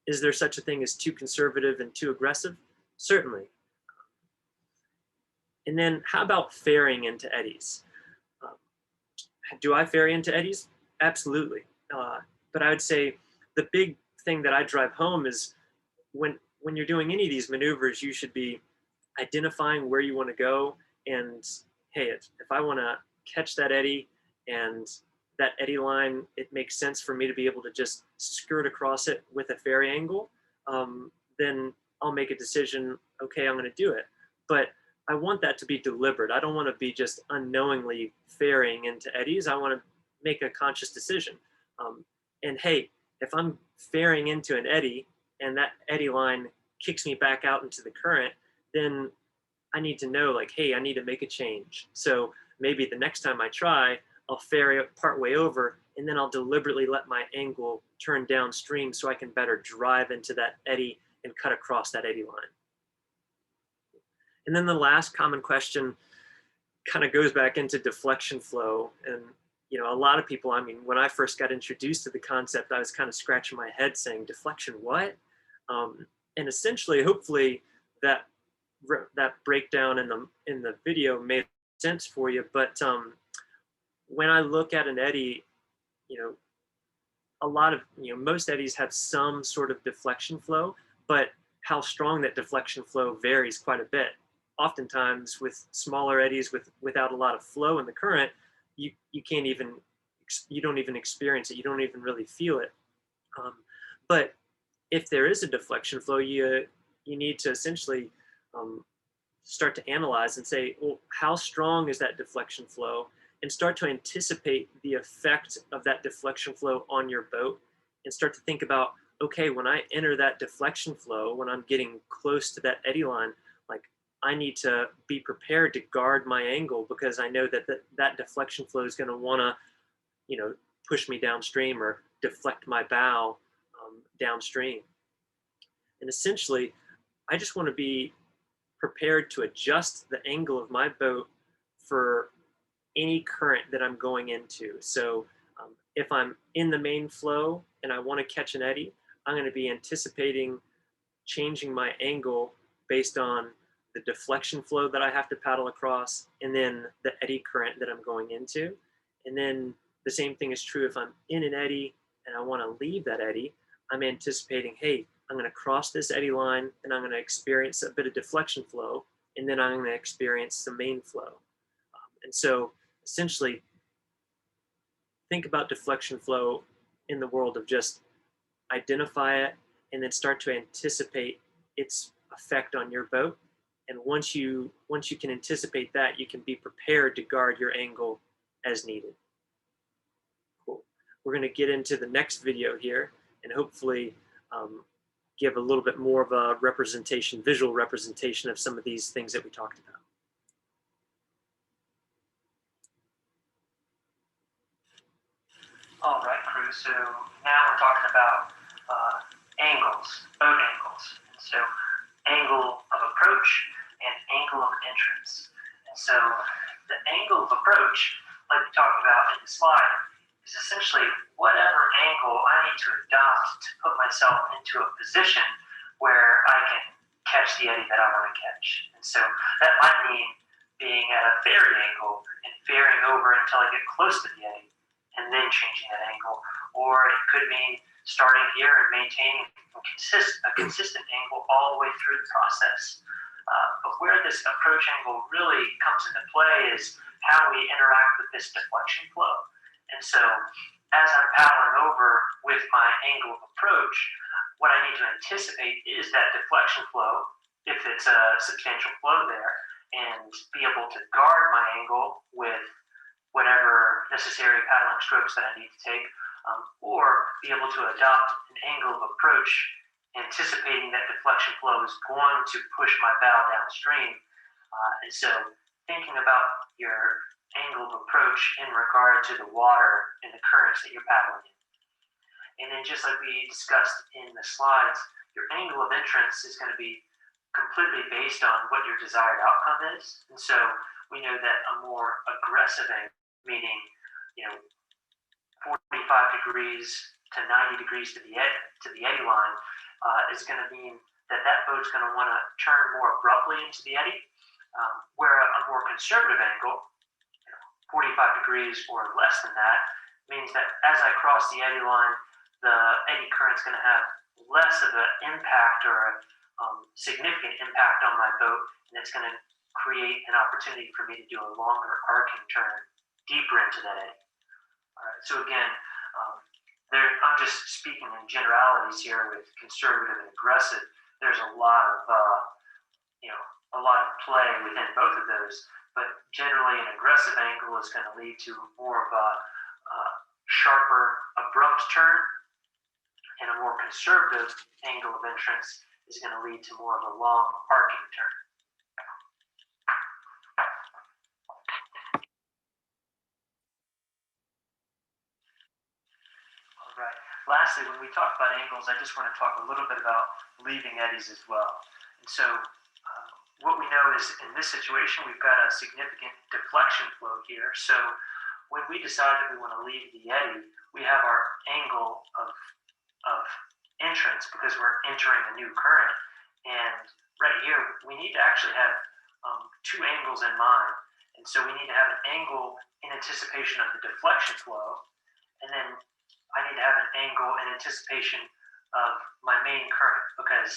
is there such a thing as too conservative and too aggressive? Certainly. And then how about ferrying into eddies? Do I ferry into eddies? Absolutely. But I would say the big thing that I drive home is when you're doing any of these maneuvers, you should be identifying where you want to go. And hey, if I want to catch that eddy and that eddy line, it makes sense for me to be able to just skirt across it with a ferry angle, then I'll make a decision, okay, I'm going to do it. But I want that to be deliberate. I don't want to be just unknowingly ferrying into eddies. I want to make a conscious decision. And hey, if I'm ferrying into an eddy and that eddy line kicks me back out into the current, then I need to know, like, hey, I need to make a change. So maybe the next time I try, I'll ferry part way over, and then I'll deliberately let my angle turn downstream so I can better drive into that eddy and cut across that eddy line. And then the last common question kind of goes back into deflection flow. And, you know, a lot of people, I mean, when I first got introduced to the concept, I was kind of scratching my head saying, deflection what? And essentially, hopefully, that breakdown in the video made sense for you. But when I look at an eddy, you know, most eddies have some sort of deflection flow, but how strong that deflection flow varies quite a bit. Oftentimes with smaller eddies without a lot of flow in the current, you don't even experience it. You don't even really feel it. But if there is a deflection flow, you need to essentially start to analyze and say, well, how strong is that deflection flow? And start to anticipate the effect of that deflection flow on your boat, and start to think about, okay, when I enter that deflection flow, when I'm getting close to that eddy line, like, I need to be prepared to guard my angle, because I know that deflection flow is going to want to, you know, push me downstream or deflect my bow downstream. And essentially, I just want to be prepared to adjust the angle of my boat for any current that I'm going into. So if I'm in the main flow and I want to catch an eddy, I'm going to be anticipating changing my angle based on the deflection flow that I have to paddle across, and then the eddy current that I'm going into. And then the same thing is true if I'm in an eddy and I want to leave that eddy. I'm anticipating, hey, I'm going to cross this eddy line and I'm going to experience a bit of deflection flow, and then I'm going to experience the main flow. And so essentially, think about deflection flow in the world of just identify it and then start to anticipate its effect on your boat. And once you can anticipate that, you can be prepared to guard your angle as needed. Cool. We're going to get into the next video here and hopefully give a little bit more of a representation, visual representation of some of these things that we talked about. All right, crew. So now we're talking about angles, boat angles. And so angle of approach and angle of entrance. And so the angle of approach, like we talked about in the slide, is essentially whatever angle I need to adopt to put myself into a position where I can catch the eddy that I want to catch. And so that might mean being at a ferry angle and ferrying over until I get close to the eddy and then changing that angle. Or it could mean starting here and maintaining a consistent angle all the way through the process. But where this approach angle really comes into play is how we interact with this deflection flow. And so as I'm paddling over with my angle of approach, what I need to anticipate is that deflection flow, if it's a substantial flow there, and be able to guard my angle with whatever necessary paddling strokes that I need to take, or be able to adopt an angle of approach, anticipating that deflection flow is going to push my bow downstream. And so thinking about your angle of approach in regard to the water and the currents that you're paddling in. And then just like we discussed in the slides, your angle of entrance is going to be completely based on what your desired outcome is. And so we know that a more aggressive angle, meaning 45 degrees to 90 degrees to the eddy line, is going to mean that boat's going to want to turn more abruptly into the eddy, where a more conservative angle, 45 degrees or less than that, means that as I cross the eddy line, the eddy current's going to have less of an impact or a significant impact on my boat, and it's going to create an opportunity for me to do a longer arcing turn deeper into that eddy. All right, so again, I'm just speaking in generalities here with conservative and aggressive. There's a lot of play within both of those, but generally an aggressive angle is going to lead to more of a sharper, abrupt turn, and a more conservative angle of entrance is going to lead to more of a long arcing turn. Right. Lastly, when we talk about angles, I just want to talk a little bit about leaving eddies as well. And so what we know is in this situation, we've got a significant deflection flow here. So when we decide that we want to leave the eddy, we have our angle of entrance because we're entering a new current. And right here, we need to actually have two angles in mind. And so we need to have an angle in anticipation of the deflection flow, and then I need to have an angle in anticipation of my main current, because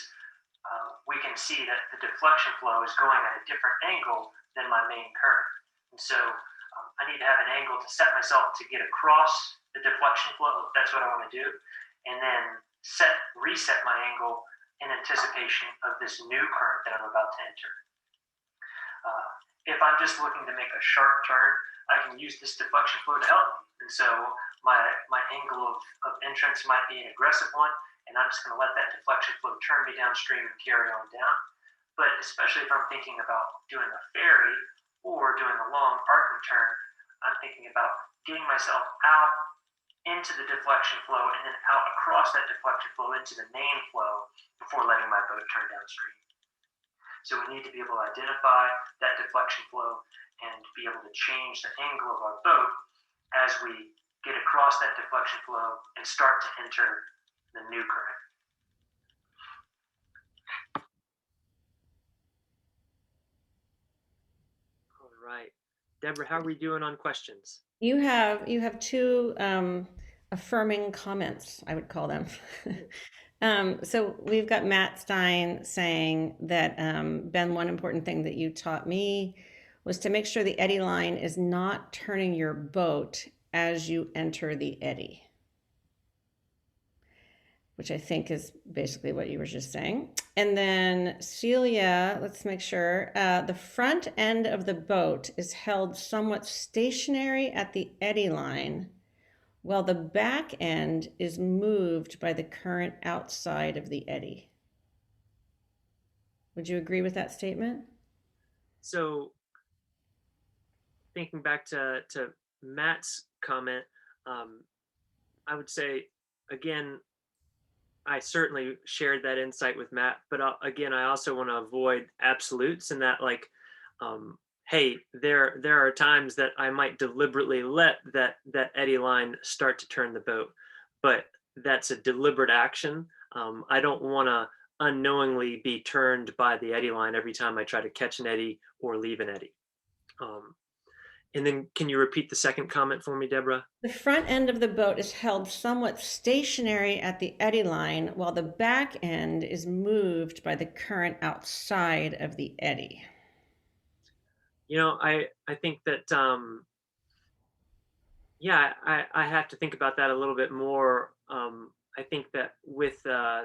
we can see that the deflection flow is going at a different angle than my main current. And so I need to have an angle to set myself to get across the deflection flow. That's what I want to do. And then reset my angle in anticipation of this new current that I'm about to enter. If I'm just looking to make a sharp turn, I can use this deflection flow to help me. And so my angle of entrance might be an aggressive one, and I'm just going to let that deflection flow turn me downstream and carry on down. But especially if I'm thinking about doing a ferry or doing a long arcing turn, I'm thinking about getting myself out into the deflection flow and then out across that deflection flow into the main flow before letting my boat turn downstream. So we need to be able to identify that deflection flow and be able to change the angle of our boat as we get across that deflection flow and start to enter the new current. right. Deborah, how are we doing on questions? You have two affirming comments, I would call them. So we've got Matt Stein saying that Ben, one important thing that you taught me was to make sure the eddy line is not turning your boat as you enter the eddy, which I think is basically what you were just saying. And then Celia, let's make sure, the front end of the boat is held somewhat stationary at the eddy line, while the back end is moved by the current outside of the eddy. Would you agree with that statement? So thinking back to Matt's comment, I would say, again, I certainly shared that insight with Matt, but again, I also want to avoid absolutes, and that like, hey, there are times that I might deliberately let that eddy line start to turn the boat, but that's a deliberate action. I don't want to unknowingly be turned by the eddy line every time I try to catch an eddy or leave an eddy. And then can you repeat the second comment for me, Deborah? The front end of the boat is held somewhat stationary at the eddy line, while the back end is moved by the current outside of the eddy. You know, I think that yeah, I have to think about that a little bit more. I think that with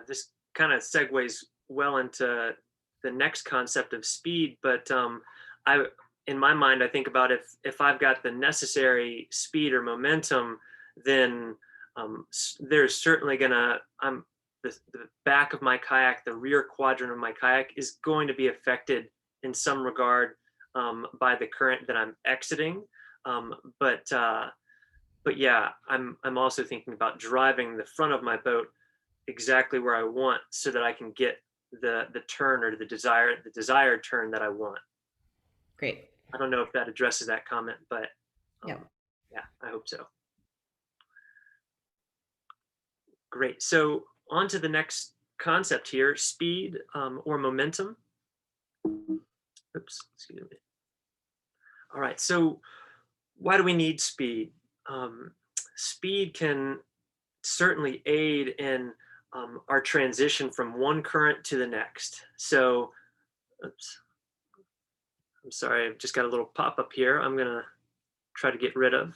this kind of segues well into the next concept of speed, but I, in my mind, I think about if I've got the necessary speed or momentum, then there's certainly gonna the back of my kayak, the rear quadrant of my kayak, is going to be affected in some regard by the current that I'm exiting. Um, but uh, but yeah, I'm also thinking about driving the front of my boat exactly where I want so that I can get the turn or the desired turn that I want. Great. I don't know if that addresses that comment, but Yeah. yeah, I hope so. Great. So on to the next concept here, speed or momentum. Oops, excuse me. All right, so why do we need speed? Speed can certainly aid in our transition from one current to the next. So, oops, I'm sorry, I've just got a little pop up here. I'm gonna try to get rid of.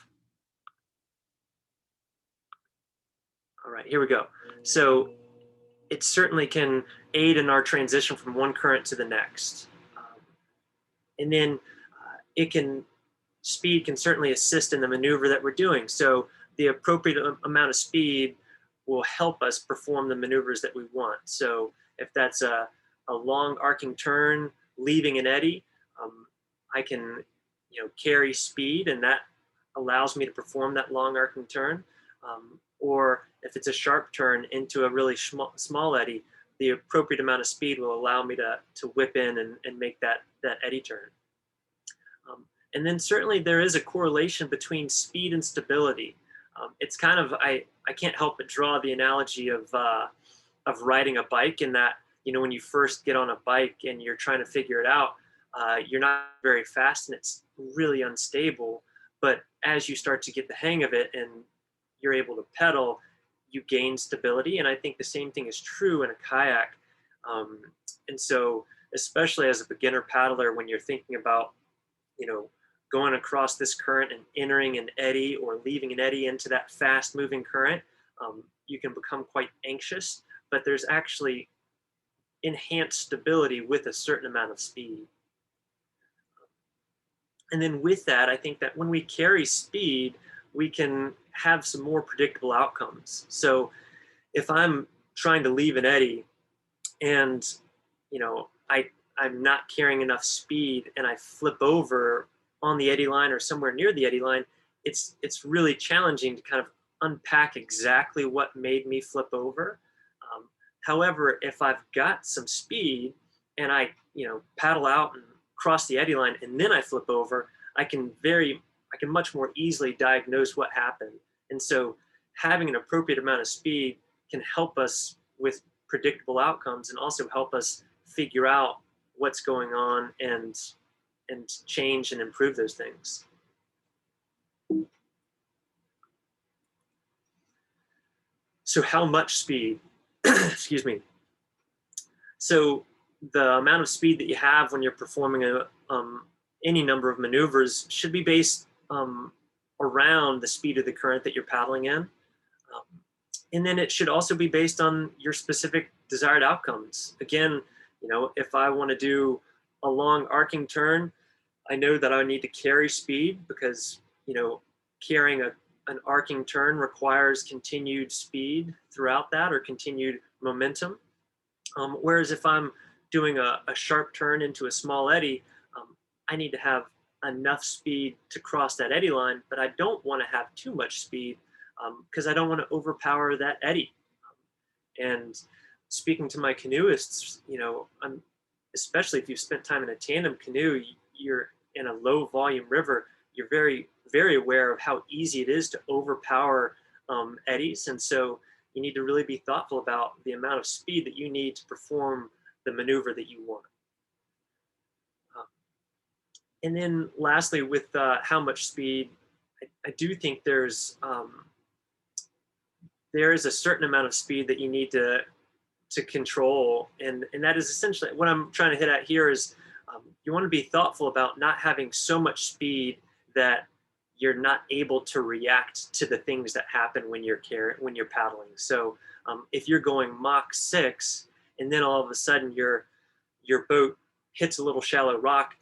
All right, here we go. So it certainly can aid in our transition from one current to the next. And then it can, speed can certainly assist in the maneuver that we're doing. So the appropriate amount of speed will help us perform the maneuvers that we want. So if that's a long arcing turn, leaving an eddy, I can, carry speed, and that allows me to perform that long arcing turn. Or if it's a sharp turn into a really small eddy, the appropriate amount of speed will allow me to whip in and make that eddy turn. And then certainly there is a correlation between speed and stability. It's kind of, I can't help but draw the analogy of riding a bike, in that, when you first get on a bike and you're trying to figure it out, you're not very fast and it's really unstable. But as you start to get the hang of it and you're able to pedal, you gain stability. And I think the same thing is true in a kayak. And so, especially as a beginner paddler, when you're thinking about, going across this current and entering an eddy or leaving an eddy into that fast moving current, you can become quite anxious, but there's actually enhanced stability with a certain amount of speed. And then with that, I think that when we carry speed, we can have some more predictable outcomes. So if I'm trying to leave an eddy and, I'm not carrying enough speed and I flip over on the eddy line or somewhere near the eddy line, it's really challenging to kind of unpack exactly what made me flip over. However, if I've got some speed and I paddle out and cross the eddy line and then I flip over, I can much more easily diagnose what happened. And so having an appropriate amount of speed can help us with predictable outcomes and also help us figure out what's going on and and change and improve those things. So how much speed? Excuse me. So the amount of speed that you have when you're performing any number of maneuvers should be based around the speed of the current that you're paddling in. And then it should also be based on your specific desired outcomes. Again, if I want to do a long arcing turn, I know that I need to carry speed because, carrying an arcing turn requires continued speed throughout that, or continued momentum. Whereas if I'm doing a sharp turn into a small eddy, I need to have enough speed to cross that eddy line, but I don't want to have too much speed because I don't want to overpower that eddy. And speaking to my canoeists, especially if you've spent time in a tandem canoe, you're in a low volume river, you're very, very aware of how easy it is to overpower eddies. And so you need to really be thoughtful about the amount of speed that you need to perform the maneuver that you want. And then lastly, with how much speed, I do think there is a certain amount of speed that you need to control. And that is essentially what I'm trying to hit at here is you want to be thoughtful about not having so much speed that you're not able to react to the things that happen when you're paddling. So if you're going Mach 6 and then all of a sudden your boat hits a little shallow rock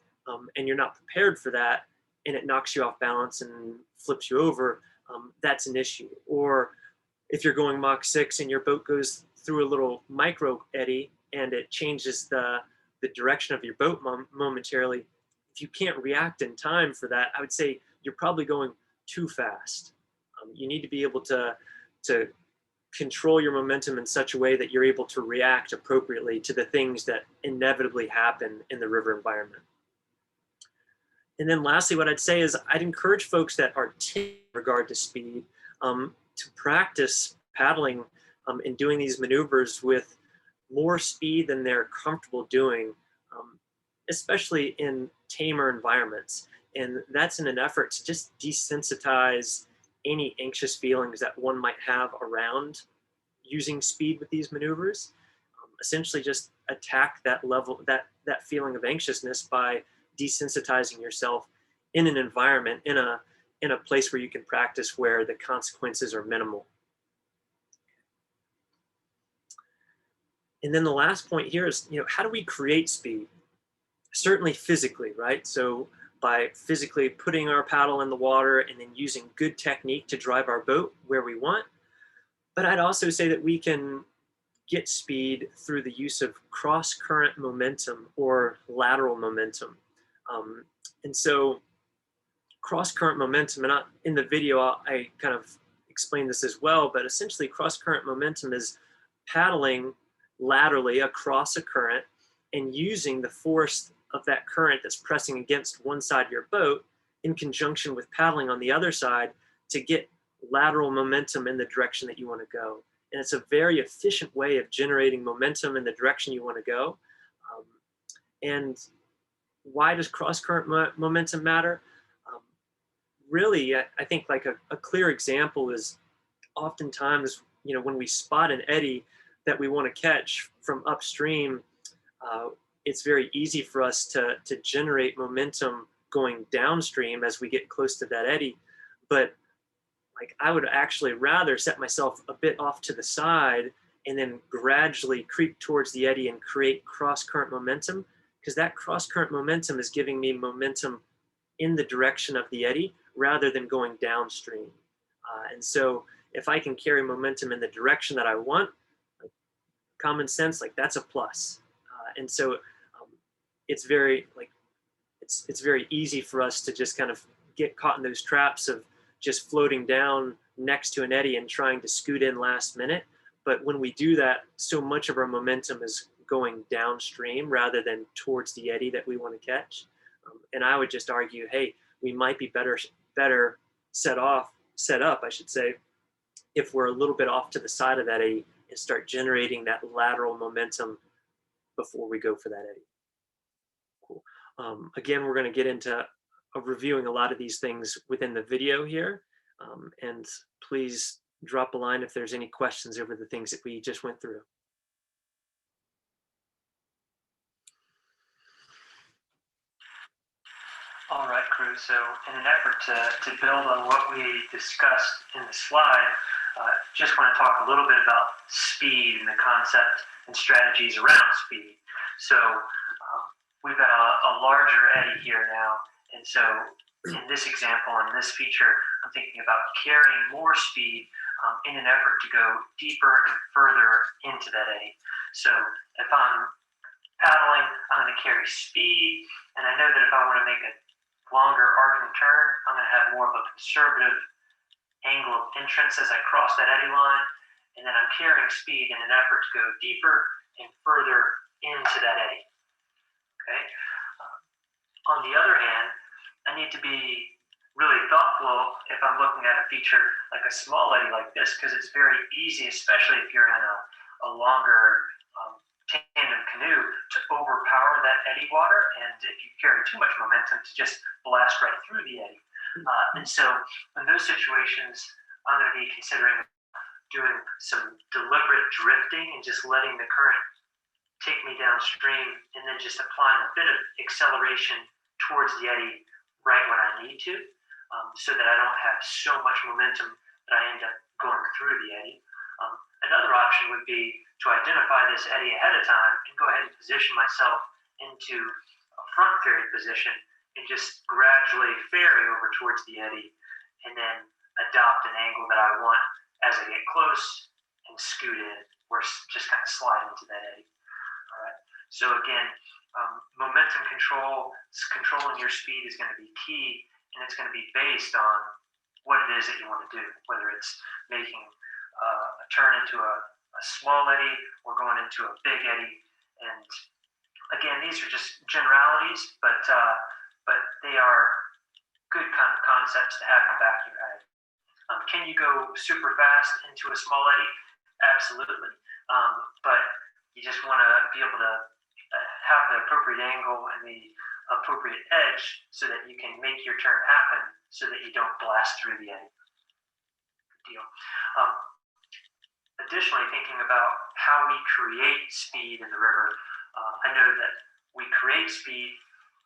and you're not prepared for that, and it knocks you off balance and flips you over, that's an issue. Or if you're going Mach 6 and your boat goes through a little micro eddy and it changes the direction of your boat momentarily, if you can't react in time for that, I would say you're probably going too fast. You need to be able to control your momentum in such a way that you're able to react appropriately to the things that inevitably happen in the river environment. And then lastly, what I'd say is I'd encourage folks that are timid in regard to speed to practice paddling and doing these maneuvers with more speed than they're comfortable doing, especially in tamer environments. And that's in an effort to just desensitize any anxious feelings that one might have around using speed with these maneuvers. Essentially just attack that level, that feeling of anxiousness by desensitizing yourself in an environment, in a place where you can practice where the consequences are minimal. And then the last point here is, how do we create speed? Certainly physically, right? So by physically putting our paddle in the water and then using good technique to drive our boat where we want. But I'd also say that we can get speed through the use of cross-current momentum or lateral momentum. And so cross-current momentum, and in the video, I kind of explain this as well, but essentially cross-current momentum is paddling laterally across a current and using the force of that current that's pressing against one side of your boat in conjunction with paddling on the other side to get lateral momentum in the direction that you want to go. And it's a very efficient way of generating momentum in the direction you want to go. And why does cross-current momentum matter? Really, I think like a clear example is oftentimes, when we spot an eddy that we want to catch from upstream, it's very easy for us to generate momentum going downstream as we get close to that eddy. But like I would actually rather set myself a bit off to the side and then gradually creep towards the eddy and create cross-current momentum, because that cross-current momentum is giving me momentum in the direction of the eddy rather than going downstream. And so if I can carry momentum in the direction that I want, like, common sense, like that's a plus. And so it's very it's very easy for us to just kind of get caught in those traps of just floating down next to an eddy and trying to scoot in last minute. But when we do that, so much of our momentum is going downstream rather than towards the eddy that we want to catch. And I would just argue, hey, we might be better set up, I should say, if we're a little bit off to the side of that eddy and start generating that lateral momentum before we go for that eddy. Cool. Again, we're going to get into reviewing a lot of these things within the video here. And please drop a line if there's any questions over the things that we just went through. All right, crew. So in an effort to build on what we discussed in the slide, just want to talk a little bit about speed and the concept and strategies around speed. So we've got a larger eddy here now. And so in this example, in this feature, I'm thinking about carrying more speed in an effort to go deeper and further into that eddy. So if I'm paddling, I'm going to carry speed. And I know that if I want to make a longer arcing turn, I'm going to have more of a conservative angle of entrance as I cross that eddy line. And then I'm carrying speed in an effort to go deeper and further into that eddy. Okay. On the other hand, I need to be really thoughtful if I'm looking at a feature like a small eddy like this, because it's very easy, especially if you're in a longer tandem canoe, to overpower that eddy water, and if you carry too much momentum, to just blast right through the eddy. And so in those situations, I'm going to be considering doing some deliberate drifting and just letting the current take me downstream, and then just applying a bit of acceleration towards the eddy right when I need to, so that I don't have so much momentum that I end up going through the eddy. Another option would be to identify this eddy ahead of time and go ahead and position myself into a front ferry position and just gradually ferry over towards the eddy, and then adopt an angle that I want as I get close and scoot in, or just kind of slide into that eddy. All right. So again, momentum control, controlling your speed is going to be key, and it's going to be based on what it is that you want to do, whether it's making a turn into a small eddy or going into a big eddy. And again, these are just generalities, but they are good kind of concepts to have in the back of your head. Can you go super fast into a small eddy? Absolutely. But you just want to be able to have the appropriate angle and the appropriate edge so that you can make your turn happen, so that you don't blast through the eddy. Good deal. Additionally, thinking about how we create speed in the river, I know that we create speed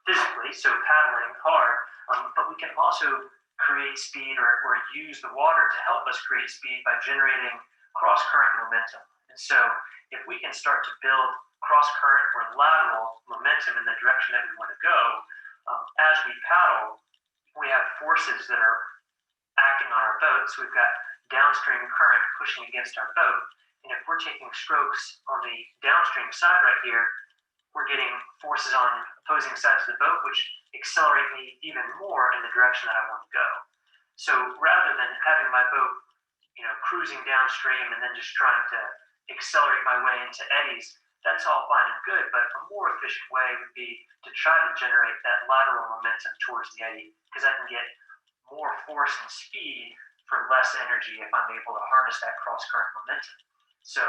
physically, so paddling hard, but we can also create speed or use the water to help us create speed by generating cross-current momentum. And so if we can start to build cross-current or lateral momentum in the direction that we want to go, as we paddle, we have forces that are acting on our boat. So we've got downstream current pushing against our boat. And if we're taking strokes on the downstream side right here, we're getting forces on opposing sides of the boat, which accelerate me even more in the direction that I want to go. So rather than having my boat, cruising downstream and then just trying to accelerate my way into eddies, that's all fine and good, but a more efficient way would be to try to generate that lateral momentum towards the eddy, because I can get more force and speed for less energy if I'm able to harness that cross-current momentum. So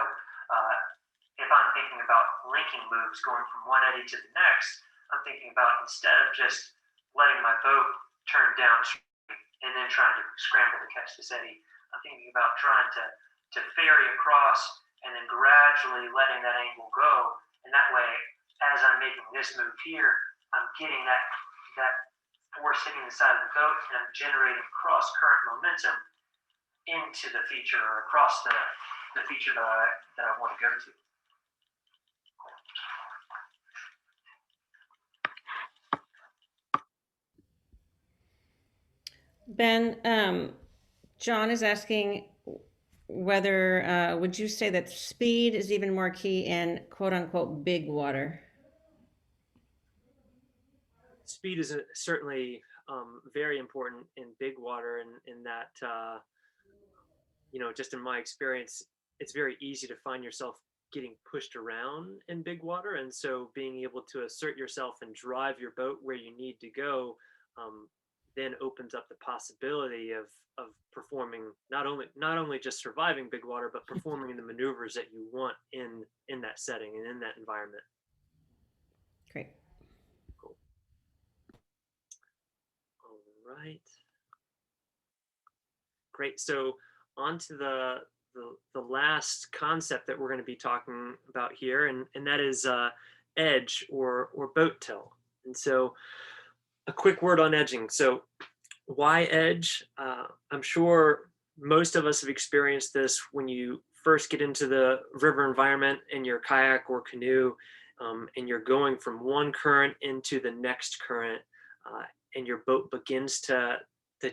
if I'm thinking about linking moves going from one eddy to the next, I'm thinking about, instead of just letting my boat turn downstream and then trying to scramble to catch this eddy, I'm thinking about trying to ferry across and then gradually letting that angle go. And that way, as I'm making this move here, I'm getting that force hitting the side of the boat, and I'm generating cross-current momentum into the feature or across the feature that I want to go to. Ben, John is asking whether, would you say that speed is even more key in quote unquote big water? Speed is certainly very important in big water, in that, just in my experience, it's very easy to find yourself getting pushed around in big water. And so being able to assert yourself and drive your boat where you need to go, then opens up the possibility of performing not only just surviving big water, but performing the maneuvers that you want in that setting and in that environment. Great. Cool. right. Great. So on to the last concept that we're going to be talking about here, and that is edge or boat tilt. And so a quick word on edging. So why edge? I'm sure most of us have experienced this when you first get into the river environment in your kayak or canoe, and you're going from one current into the next current, and your boat begins to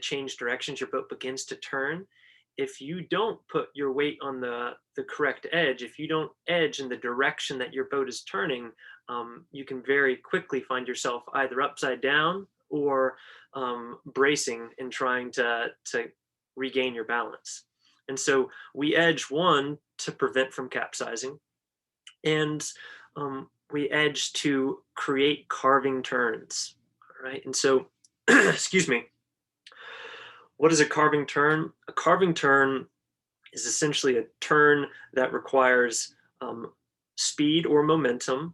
change directions, your boat begins to turn. If you don't put your weight on the correct edge, if you don't edge in the direction that your boat is turning, you can very quickly find yourself either upside down or bracing and trying to regain your balance. And so we edge, one, to prevent from capsizing, and we edge to create carving turns. All right. And so, excuse me, what is a carving turn? A carving turn is essentially a turn that requires speed or momentum,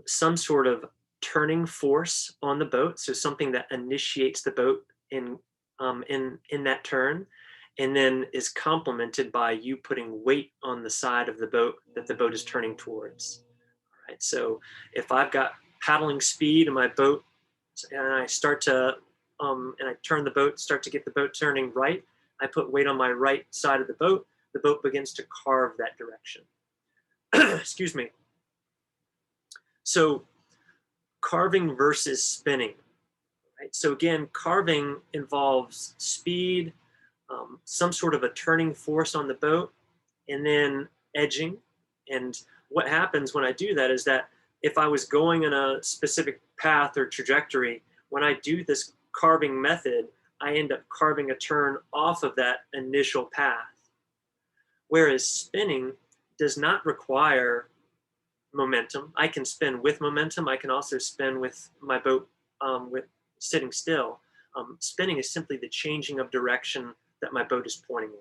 some sort of turning force on the boat, so something that initiates the boat in that turn, and then is complemented by you putting weight on the side of the boat that the boat is turning towards. All right. So if I've got paddling speed in my boat, and I start to and I turn the boat, start to get the boat turning right, I put weight on my right side of the boat begins to carve that direction. Excuse me. So carving versus spinning, right? So again, carving involves speed, some sort of a turning force on the boat, and then edging. And what happens when I do that is that if I was going in a specific path or trajectory, when I do this carving method, I end up carving a turn off of that initial path. Whereas spinning does not require momentum. I can spin with momentum. I can also spin with my boat with sitting still. Spinning is simply the changing of direction that my boat is pointing in.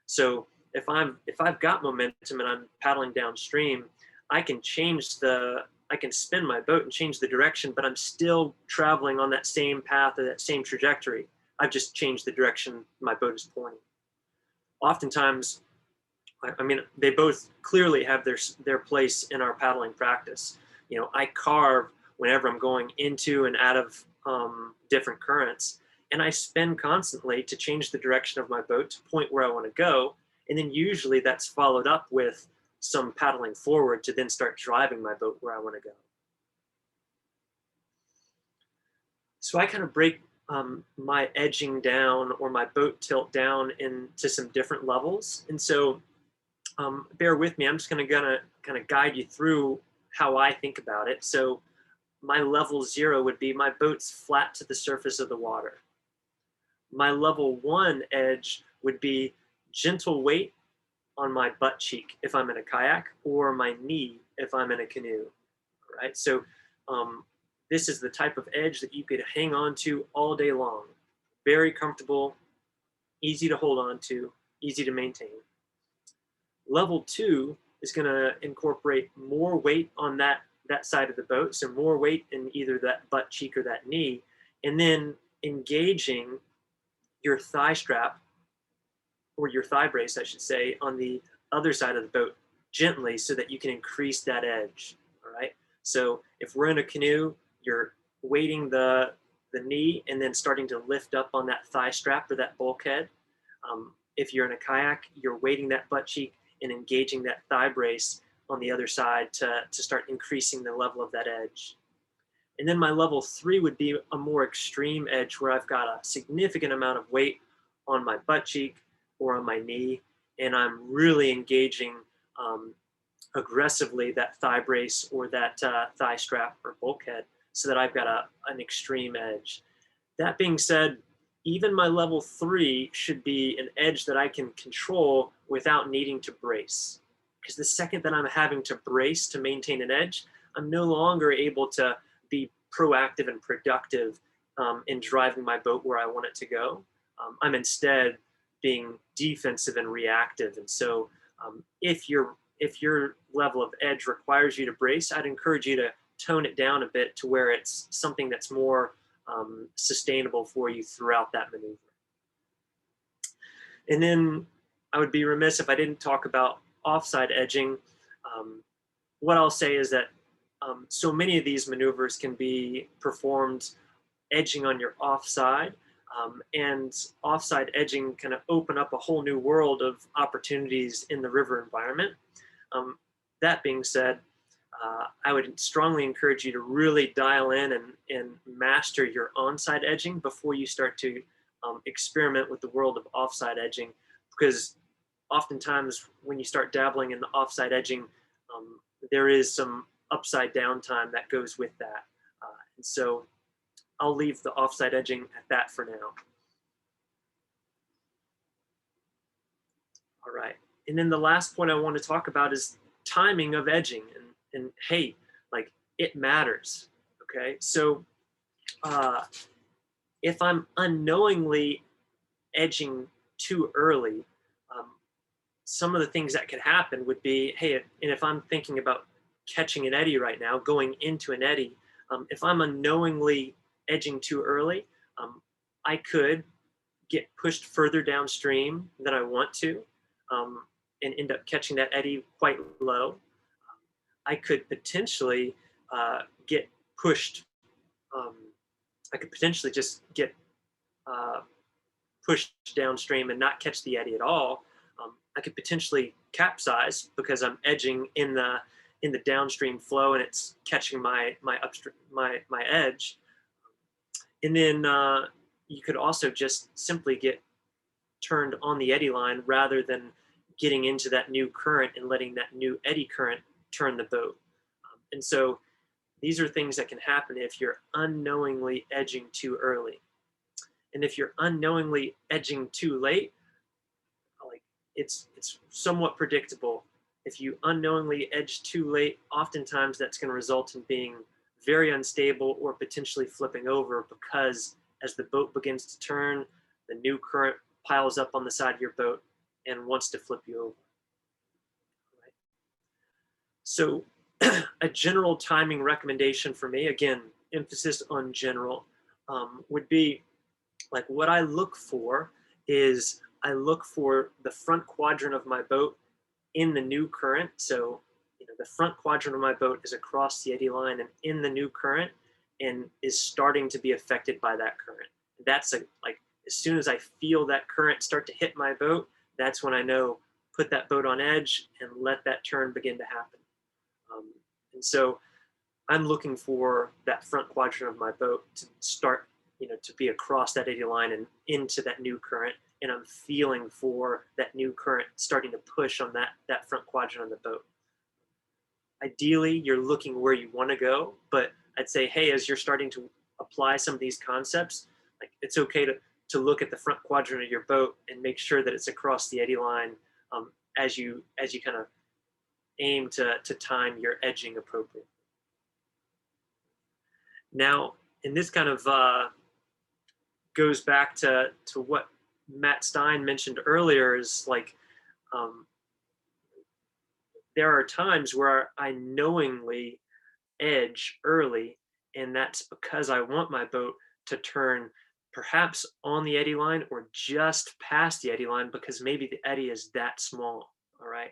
So if I've got momentum and I'm paddling downstream, I can spin my boat and change the direction, but I'm still traveling on that same path or that same trajectory. I've just changed the direction my boat is pointing. Oftentimes, I mean, they both clearly have their place in our paddling practice. You know, I carve whenever I'm going into and out of different currents, and I spin constantly to change the direction of my boat to point where I want to go. And then usually that's followed up with some paddling forward to then start driving my boat where I want to go. So I kind of break my edging down or my boat tilt down into some different levels. And so bear with me, I'm just going to kind of guide you through how I think about it. So my level 0 would be my boat's flat to the surface of the water. My level 1 edge would be gentle weight on my butt cheek if I'm in a kayak, or my knee if I'm in a canoe. Right. So this is the type of edge that you could hang on to all day long. Very comfortable, easy to hold on to, easy to maintain. Level 2 is going to incorporate more weight on that side of the boat, so more weight in either that butt cheek or that knee, and then engaging your thigh strap, or your thigh brace, I should say, on the other side of the boat gently so that you can increase that edge. All right. So if we're in a canoe, you're weighting the knee and then starting to lift up on that thigh strap or that bulkhead. If you're in a kayak, you're weighting that butt cheek and engaging that thigh brace on the other side to start increasing the level of that edge. And then my level 3 would be a more extreme edge where I've got a significant amount of weight on my butt cheek or on my knee, and I'm really engaging aggressively that thigh brace or that thigh strap or bulkhead so that I've got an extreme edge. That being said, even my level 3 should be an edge that I can control without needing to brace. Because the second that I'm having to brace to maintain an edge, I'm no longer able to be proactive and productive in driving my boat where I want it to go. I'm instead being defensive and reactive. And so if your level of edge requires you to brace, I'd encourage you to tone it down a bit to where it's something that's more sustainable for you throughout that maneuver. And then I would be remiss if I didn't talk about offside edging. What I'll say is that so many of these maneuvers can be performed edging on your offside. And offside edging can open up a whole new world of opportunities in the river environment. That being said, I would strongly encourage you to really dial in and master your onside edging before you start to experiment with the world of offside edging, because oftentimes when you start dabbling in the offside edging, there is some upside down time that goes with that. And so I'll leave the offside edging at that for now. All right. And then the last point I want to talk about is timing of edging. And hey, like, it matters. Okay. So if I'm unknowingly edging too early, some of the things that could happen would be, hey, and if I'm thinking about catching an eddy right now, going into an eddy, if I'm unknowingly edging too early, I could get pushed further downstream than I want to, and end up catching that eddy quite low. I could potentially get pushed. I could potentially just get pushed downstream and not catch the eddy at all. I could potentially capsize because I'm edging in the downstream flow and it's catching my upstream my edge. And then you could also just simply get turned on the eddy line rather than getting into that new current and letting that new eddy current turn the boat. And so these are things that can happen if you're unknowingly edging too early. And if you're unknowingly edging too late, like, it's somewhat predictable. If you unknowingly edge too late, oftentimes that's going to result in being very unstable or potentially flipping over, because as the boat begins to turn, the new current piles up on the side of your boat and wants to flip you over. Right? So a general timing recommendation for me, again, emphasis on general, would be, like, what I look for is I look for the front quadrant of my boat in the new current. So, the front quadrant of my boat is across the eddy line and in the new current and is starting to be affected by that current. That's like, as soon as I feel that current start to hit my boat, that's when I know, put that boat on edge and let that turn begin to happen. And so I'm looking for that front quadrant of my boat to start, to be across that eddy line and into that new current. And I'm feeling for that new current starting to push on that front quadrant of the boat. Ideally, you're looking where you want to go, but I'd say, hey, as you're starting to apply some of these concepts, like, it's okay to look at the front quadrant of your boat and make sure that it's across the eddy line, as you kind of aim to time your edging appropriately. Now, and this kind of goes back to what Matt Stein mentioned earlier, is like, there are times where I knowingly edge early, and that's because I want my boat to turn perhaps on the eddy line or just past the eddy line, because maybe the eddy is that small. All right.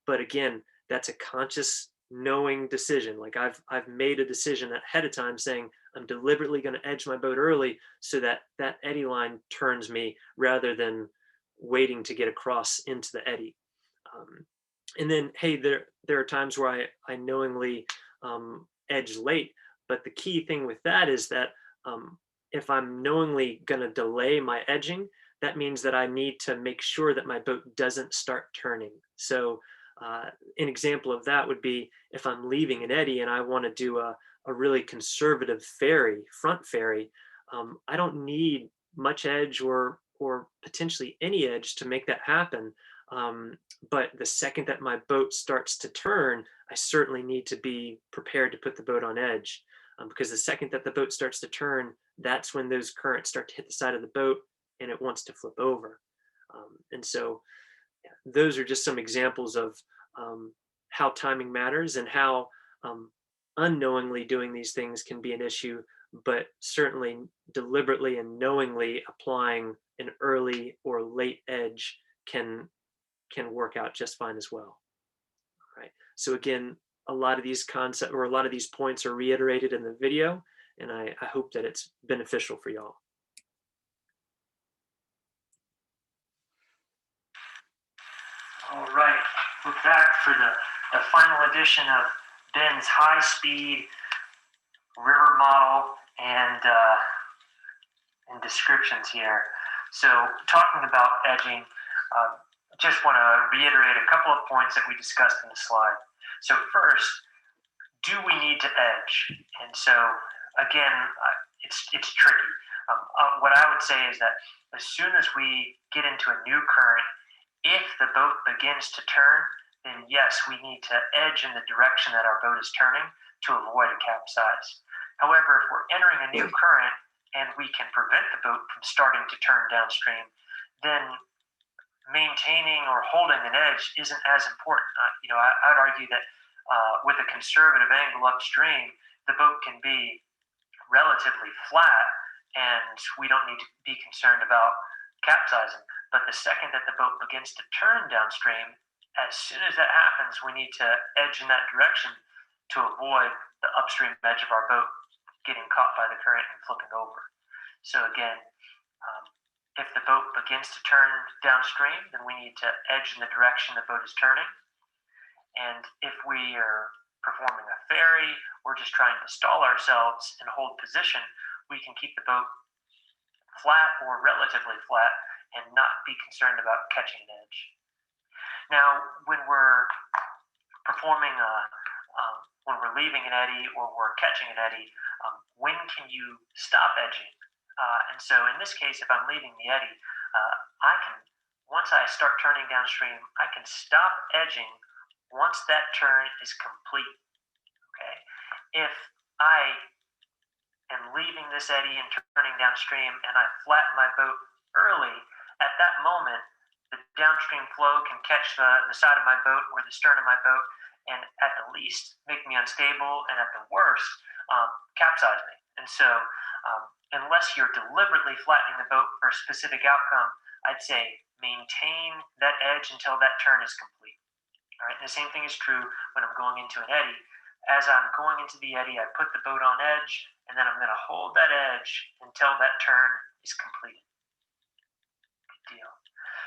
But again, that's a conscious knowing decision. Like, I've made a decision ahead of time saying I'm deliberately going to edge my boat early so that that eddy line turns me rather than waiting to get across into the eddy. And then, hey, there are times where I knowingly edge late, but the key thing with that is that if I'm knowingly going to delay my edging, that means that I need to make sure that my boat doesn't start turning. So an example of that would be if I'm leaving an eddy and I want to do a really conservative front ferry, I don't need much edge or potentially any edge to make that happen. But the second that my boat starts to turn, I certainly need to be prepared to put the boat on edge, because the second that the boat starts to turn, that's when those currents start to hit the side of the boat and it wants to flip over. And so those are just some examples of how timing matters and how unknowingly doing these things can be an issue but certainly deliberately and knowingly applying an early or late edge can work out just fine as well. Right. So again, a lot of these concepts or a lot of these points are reiterated in the video, and I hope that it's beneficial for y'all. All right, we're back for the final edition of Ben's high-speed river model and descriptions here. So talking about edging, just want to reiterate a couple of points that we discussed in the slide. So first, do we need to edge? And so again, it's tricky. What I would say is that as soon as we get into a new current, if the boat begins to turn, then yes, we need to edge in the direction that our boat is turning to avoid a capsize. However, if we're entering a new current and we can prevent the boat from starting to turn downstream, then maintaining or holding an edge isn't as important. I'd argue that with a conservative angle upstream, the boat can be relatively flat and we don't need to be concerned about capsizing. But the second that the boat begins to turn downstream, as soon as that happens, we need to edge in that direction to avoid the upstream edge of our boat getting caught by the current and flipping over. So again, if the boat begins to turn downstream, then we need to edge in the direction the boat is turning. And if we are performing a ferry or just trying to stall ourselves and hold position, we can keep the boat flat or relatively flat and not be concerned about catching an edge. Now, when we're performing when we're leaving an eddy or we're catching an eddy, when can you stop edging? And so in this case, if I'm leaving the eddy, I can, once I start turning downstream, I can stop edging once that turn is complete. Okay. If I am leaving this eddy and turning downstream and I flatten my boat early, at that moment, the downstream flow can catch the side of my boat or the stern of my boat and at the least make me unstable and at the worst, capsize me. And so unless you're deliberately flattening the boat for a specific outcome, I'd say maintain that edge until that turn is complete. All right. And the same thing is true when I'm going into an eddy. As I'm going into the eddy, I put the boat on edge, and then I'm going to hold that edge until that turn is completed. Good deal.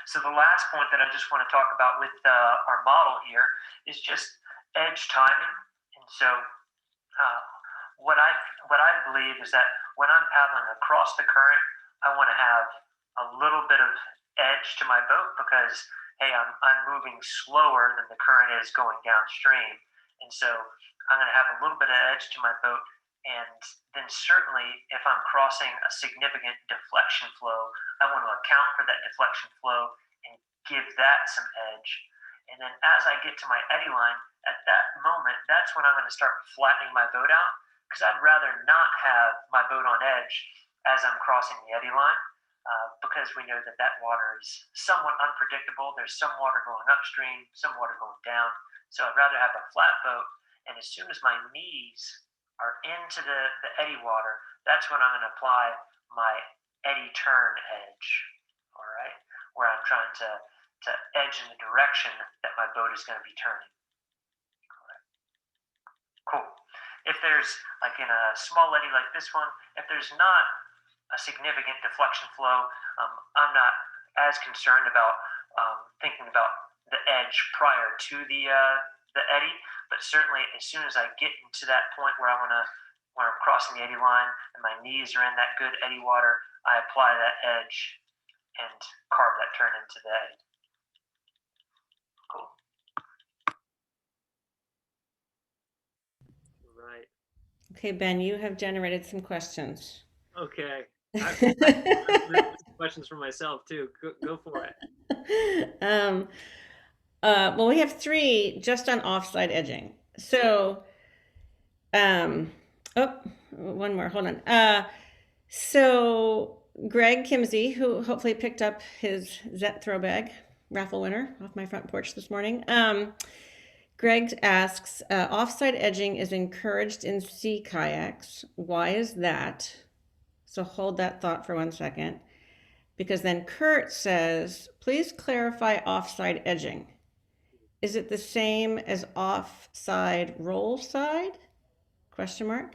So the last point that I just want to talk about with our model here is just edge timing. And so what I believe is that when I'm paddling across the current, I want to have a little bit of edge to my boat because, hey, I'm moving slower than the current is going downstream. And so I'm going to have a little bit of edge to my boat. And then certainly if I'm crossing a significant deflection flow, I want to account for that deflection flow and give that some edge. And then as I get to my eddy line, at that moment, that's when I'm going to start flattening my boat out because I'd rather not have my boat on edge as I'm crossing the eddy line because we know that that water is somewhat unpredictable. There's some water going upstream, some water going down. So I'd rather have a flat boat. And as soon as my knees are into the eddy water, that's when I'm going to apply my eddy turn edge, all right, where I'm trying to edge in the direction that my boat is going to be turning. All right. Cool. If there's, like in a small eddy like this one, if there's not a significant deflection flow, I'm not as concerned about thinking about the edge prior to the eddy, but certainly as soon as I get into that point where I'm crossing the eddy line and my knees are in that good eddy water, I apply that edge and carve that turn into the eddy. Cool. Right. Okay, Ben, you have generated some questions. Okay. I questions for myself too. Go for it. Well, we have 3 just on offside edging. So, one more. Hold on. So Greg Kimsey, who hopefully picked up his Zet throw bag raffle winner off my front porch this morning, Greg asks, offside edging is encouraged in sea kayaks. Why is that? So hold that thought for 1 second, because then Kurt says, please clarify offside edging. Is it the same as offside roll side? Question mark.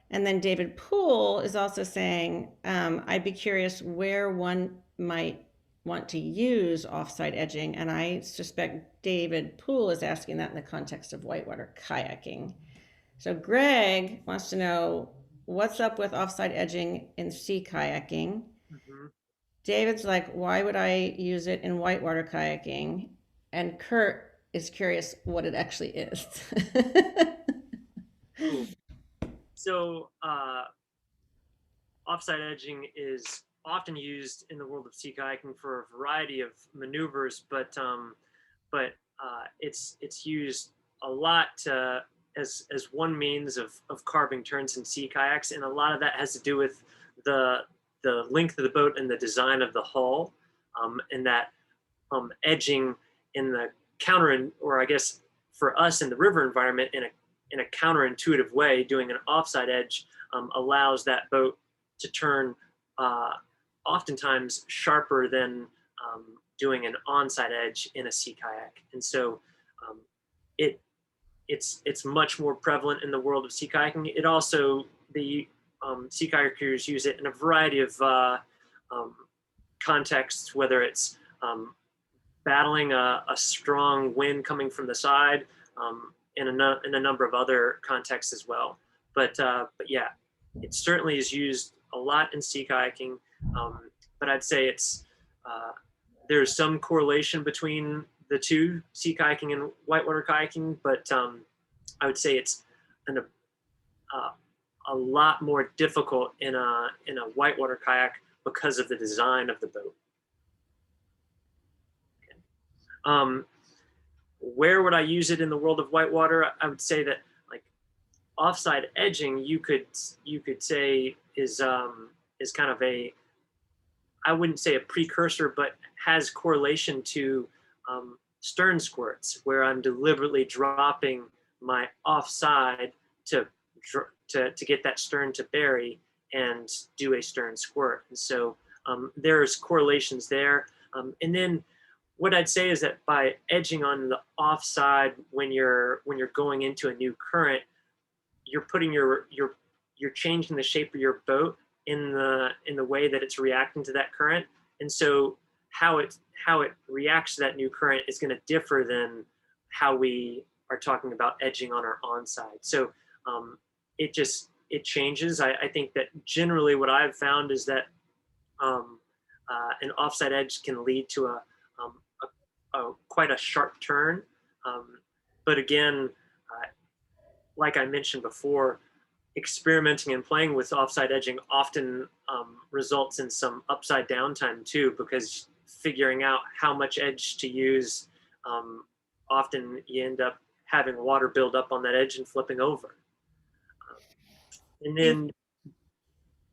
And then David Poole is also saying, I'd be curious where one might want to use offside edging. And I suspect David Poole is asking that in the context of whitewater kayaking. So Greg wants to know what's up with offside edging in sea kayaking. Mhm. David's like, why would I use it in whitewater kayaking? And Kurt is curious what it actually is. Cool. So offside edging is often used in the world of sea kayaking for a variety of maneuvers, but it's used a lot as one means of carving turns in sea kayaks, and a lot of that has to do with the length of the boat and the design of the hull, and that edging in the counter, or I guess for us in the river environment, in a counterintuitive way, doing an offside edge allows that boat to turn oftentimes sharper than doing an onside edge in a sea kayak. And so um, it it's much more prevalent in the world of sea kayaking. It also, the sea kayakers use it in a variety of um, contexts, whether it's battling a strong wind coming from the side, in a number of other contexts as well. But yeah, it certainly is used a lot in sea kayaking. But I'd say there's some correlation between the two, sea kayaking and whitewater kayaking, but I would say it's an, a lot more difficult in a whitewater kayak because of the design of the boat. Um, where would I use it in the world of whitewater? I would say that, like, offside edging, you could say is kind of a, I wouldn't say a precursor, but has correlation to stern squirts, where I'm deliberately dropping my offside to to get that stern to bury and do a stern squirt. And so there's correlations there. And then what I'd say is that by edging on the offside when you're going into a new current, you're putting you're changing the shape of your boat in the way that it's reacting to that current. And so how it reacts to that new current is going to differ than how we are talking about edging on our onside. So it changes. I think that generally what I've found is that an offside edge can lead to quite a sharp turn. But again, like I mentioned before, experimenting and playing with offside edging often results in some upside down time too, because figuring out how much edge to use, often you end up having water build up on that edge and flipping over. And then,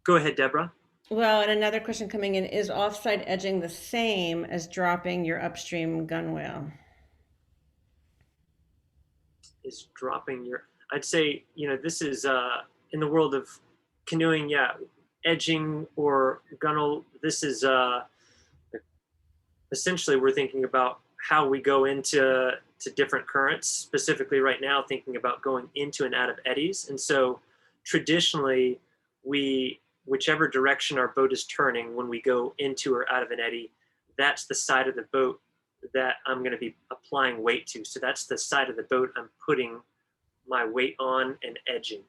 go ahead, Deborah. Well, and another question coming in, is offside edging the same as dropping your upstream gunwale? Is dropping your, I'd say, this is in the world of canoeing, yeah, edging or gunnel, this is essentially, we're thinking about how we go into different currents, specifically right now thinking about going into and out of eddies. And so traditionally, whichever direction our boat is turning when we go into or out of an eddy, that's the side of the boat that I'm going to be applying weight to. So that's the side of the boat I'm putting my weight on and edging.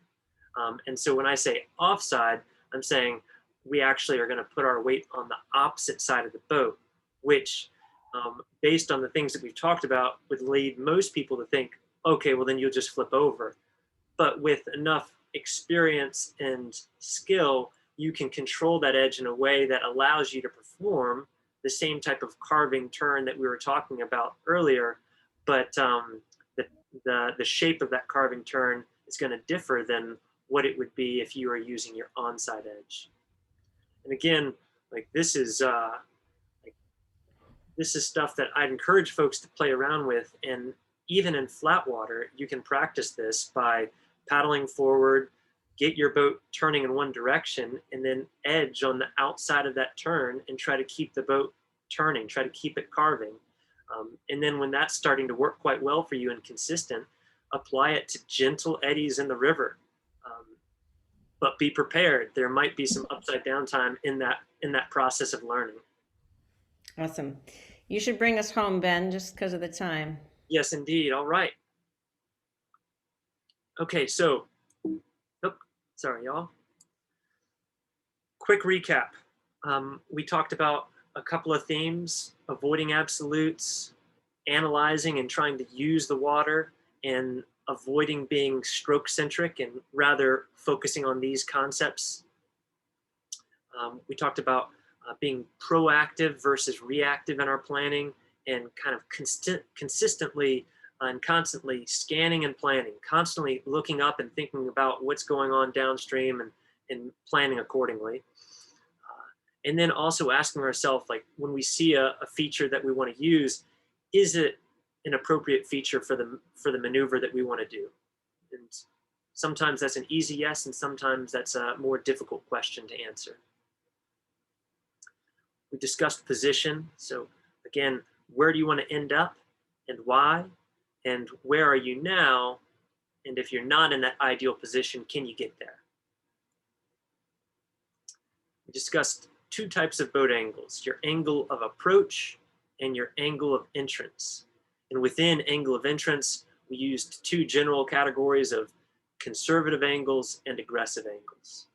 And so when I say offside, I'm saying we actually are going to put our weight on the opposite side of the boat, which, based on the things that we've talked about, would lead most people to think, okay, well, then you'll just flip over. But with enough experience and skill, you can control that edge in a way that allows you to perform the same type of carving turn that we were talking about earlier, but the shape of that carving turn is going to differ than what it would be if you were using your onside edge. And again, like, this is stuff that I'd encourage folks to play around with, and even in flat water, you can practice this by paddling forward, get your boat turning in one direction, and then edge on the outside of that turn and try to keep the boat turning, try to keep it carving. And then when that's starting to work quite well for you and consistent, apply it to gentle eddies in the river. But be prepared. There might be some upside down time in that process of learning. Awesome. You should bring us home, Ben, just because of the time. Yes, indeed. All right. Okay, so, oh, sorry, y'all. Quick recap. We talked about a couple of themes: avoiding absolutes, analyzing and trying to use the water, and avoiding being stroke centric and rather focusing on these concepts. We talked about being proactive versus reactive in our planning, and kind of consistently and constantly scanning and planning, constantly looking up and thinking about what's going on downstream and planning accordingly. And then also asking ourselves, like, when we see a feature that we want to use, is it an appropriate feature for the maneuver that we want to do? And sometimes that's an easy yes, and sometimes that's a more difficult question to answer. We discussed position. So again, where do you want to end up and why? And where are you now? And if you're not in that ideal position, can you get there? We discussed two types of boat angles: your angle of approach and your angle of entrance. And within angle of entrance, we used two general categories of conservative angles and aggressive angles.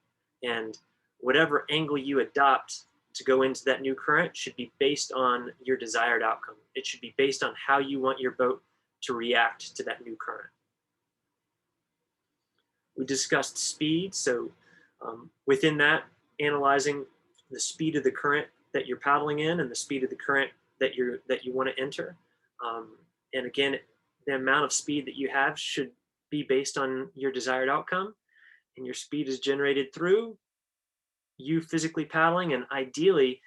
And whatever angle you adopt to go into that new current should be based on your desired outcome. It should be based on how you want your boat to react to that new current. We discussed speed. So within that, analyzing the speed of the current that you're paddling in and the speed of the current that you want to enter. And again, the amount of speed that you have should be based on your desired outcome. And your speed is generated through you physically paddling, and ideally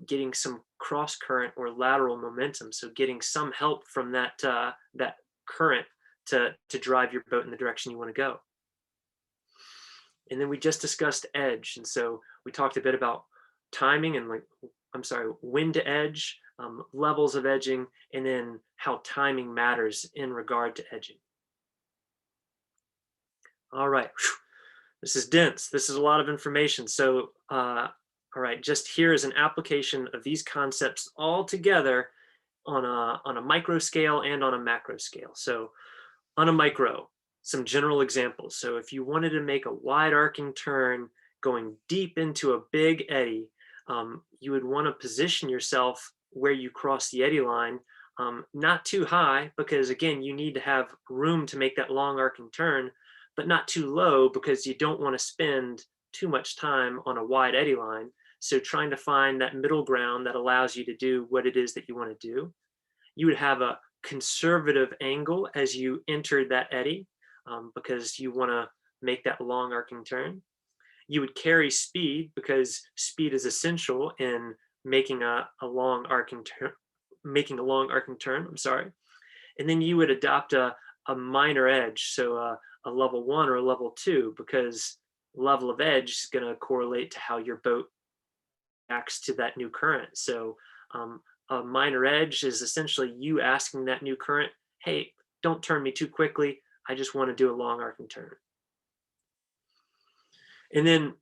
getting some cross current or lateral momentum. So getting some help from that current to drive your boat in the direction you want to go. And then we just discussed edge. And so we talked a bit about timing and when to edge, levels of edging, and then how timing matters in regard to edging. All right. This is dense. This is a lot of information. So, all right, just here is an application of these concepts all together on a micro scale and on a macro scale. So on a micro, some general examples. So if you wanted to make a wide arcing turn going deep into a big eddy, you would want to position yourself where you cross the eddy line, not too high, because again, you need to have room to make that long arcing turn, but not too low because you don't want to spend too much time on a wide eddy line. So trying to find that middle ground that allows you to do what it is that you want to do. You would have a conservative angle as you enter that eddy, because you want to make that long arcing turn. You would carry speed because speed is essential in making a long arcing turn. I'm sorry. And then you would adopt a minor edge, so a level 1 or a level 2, because level of edge is going to correlate to how your boat reacts to that new current. So a minor edge is essentially you asking that new current, hey, don't turn me too quickly. I just want to do a long arcing turn. And then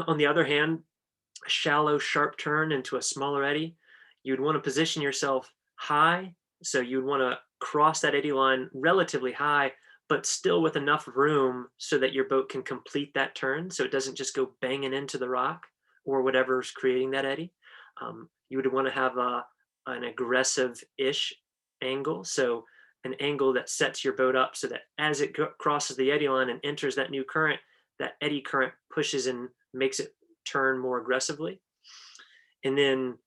on the other hand, a shallow, sharp turn into a smaller eddy, you'd want to position yourself high. So you'd want to cross that eddy line relatively high, but still with enough room so that your boat can complete that turn. So it doesn't just go banging into the rock or whatever's creating that eddy. You would want to have an aggressive-ish angle. So an angle that sets your boat up so that as it crosses the eddy line and enters that new current, that eddy current pushes and makes it turn more aggressively. And then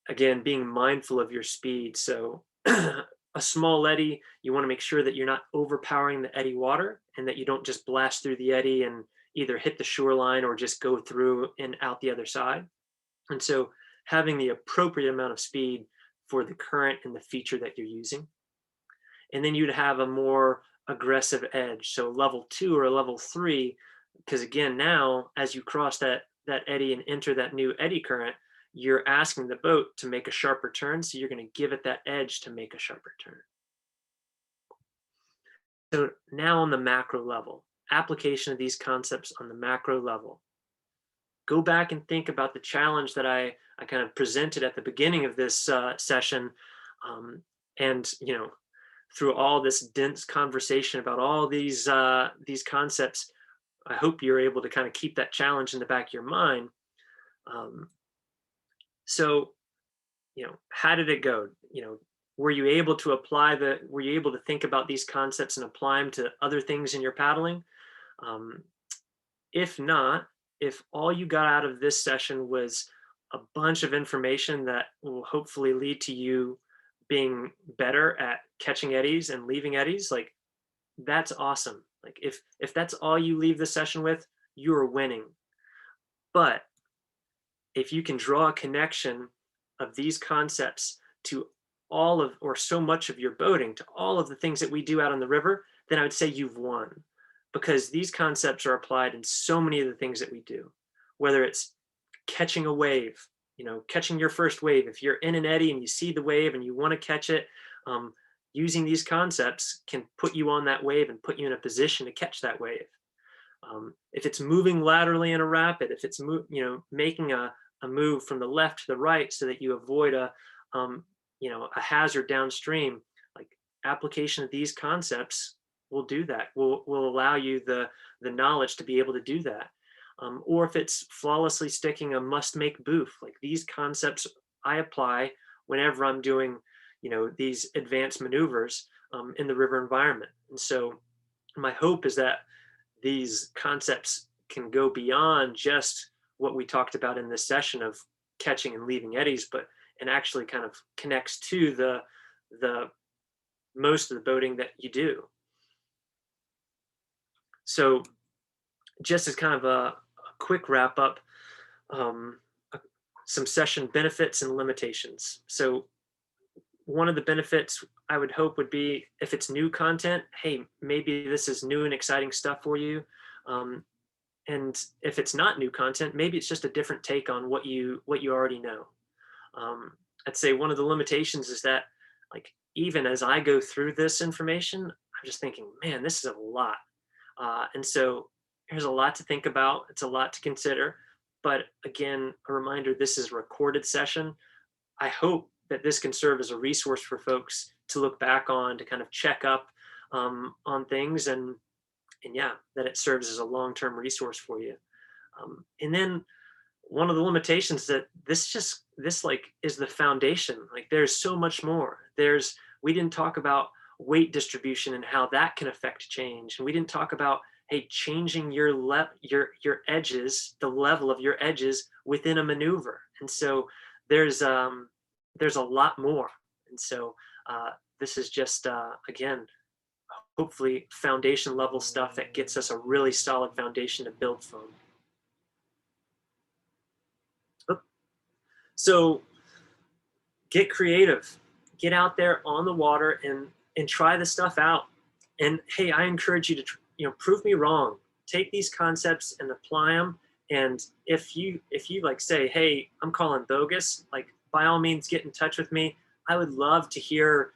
again, being mindful of your speed. So a small eddy, you want to make sure that you're not overpowering the eddy water and that you don't just blast through the eddy and either hit the shoreline or just go through and out the other side. And so having the appropriate amount of speed for the current and the feature that you're using. and then you'd have a more aggressive edge. So level 2 or a level 3, because again, now as you cross that eddy and enter that new eddy current, you're asking the boat to make a sharper turn. So you're going to give it that edge to make a sharper turn. So now on the macro level, application of these concepts on the macro level. Go back and think about the challenge that I kind of presented at the beginning of this session. And, you know, through all this dense conversation about all these concepts, I hope you're able to kind of keep that challenge in the back of your mind. So, you know, how did it go? You know, were you able to were you able to think about these concepts and apply them to other things in your paddling? If not, if all you got out of this session was a bunch of information that will hopefully lead to you being better at catching eddies and leaving eddies, like, that's awesome. Like, if that's all you leave the session with, you are winning. But if you can draw a connection of these concepts to all of, or so much of your boating, to all of the things that we do out on the river, then I would say you've won, because these concepts are applied in so many of the things that we do, whether it's catching a wave, you know, catching your first wave. If you're in an eddy and you see the wave and you want to catch it, using these concepts can put you on that wave and put you in a position to catch that wave. If it's moving laterally in a rapid, if it's making a move from the left to the right so that you avoid a hazard downstream, like, application of these concepts will do that. Will allow you the knowledge to be able to do that. Or if it's flawlessly sticking a must-make boof, like, these concepts I apply whenever I'm doing, you know, these advanced maneuvers in the river environment. And so my hope is that these concepts can go beyond just what we talked about in this session of catching and leaving eddies, and actually kind of connects to the most of the boating that you do. So just as kind of a quick wrap up, some session benefits and limitations. So one of the benefits I would hope would be, if it's new content, hey, maybe this is new and exciting stuff for you. And if it's not new content, maybe it's just a different take on what you already know. I'd say one of the limitations is that, like, even as I go through this information, I'm just thinking, man, this is a lot. And so there's a lot to think about. It's a lot to consider. But again, a reminder, this is a recorded session. I hope that this can serve as a resource for folks to look back on, to kind of check up on things, and yeah, that it serves as a long-term resource for you. And then one of the limitations that this is the foundation. Like, there's so much more. We didn't talk about weight distribution and how that can affect change. And we didn't talk about, hey, changing your edges, the level of your edges within a maneuver. And so there's a lot more. And so this is just, again, hopefully foundation level stuff that gets us a really solid foundation to build from. So get creative, get out there on the water and try the stuff out. And hey, I encourage you to, prove me wrong. Take these concepts and apply them. And if you like say, hey, I'm calling bogus, like, by all means, get in touch with me. I would love to hear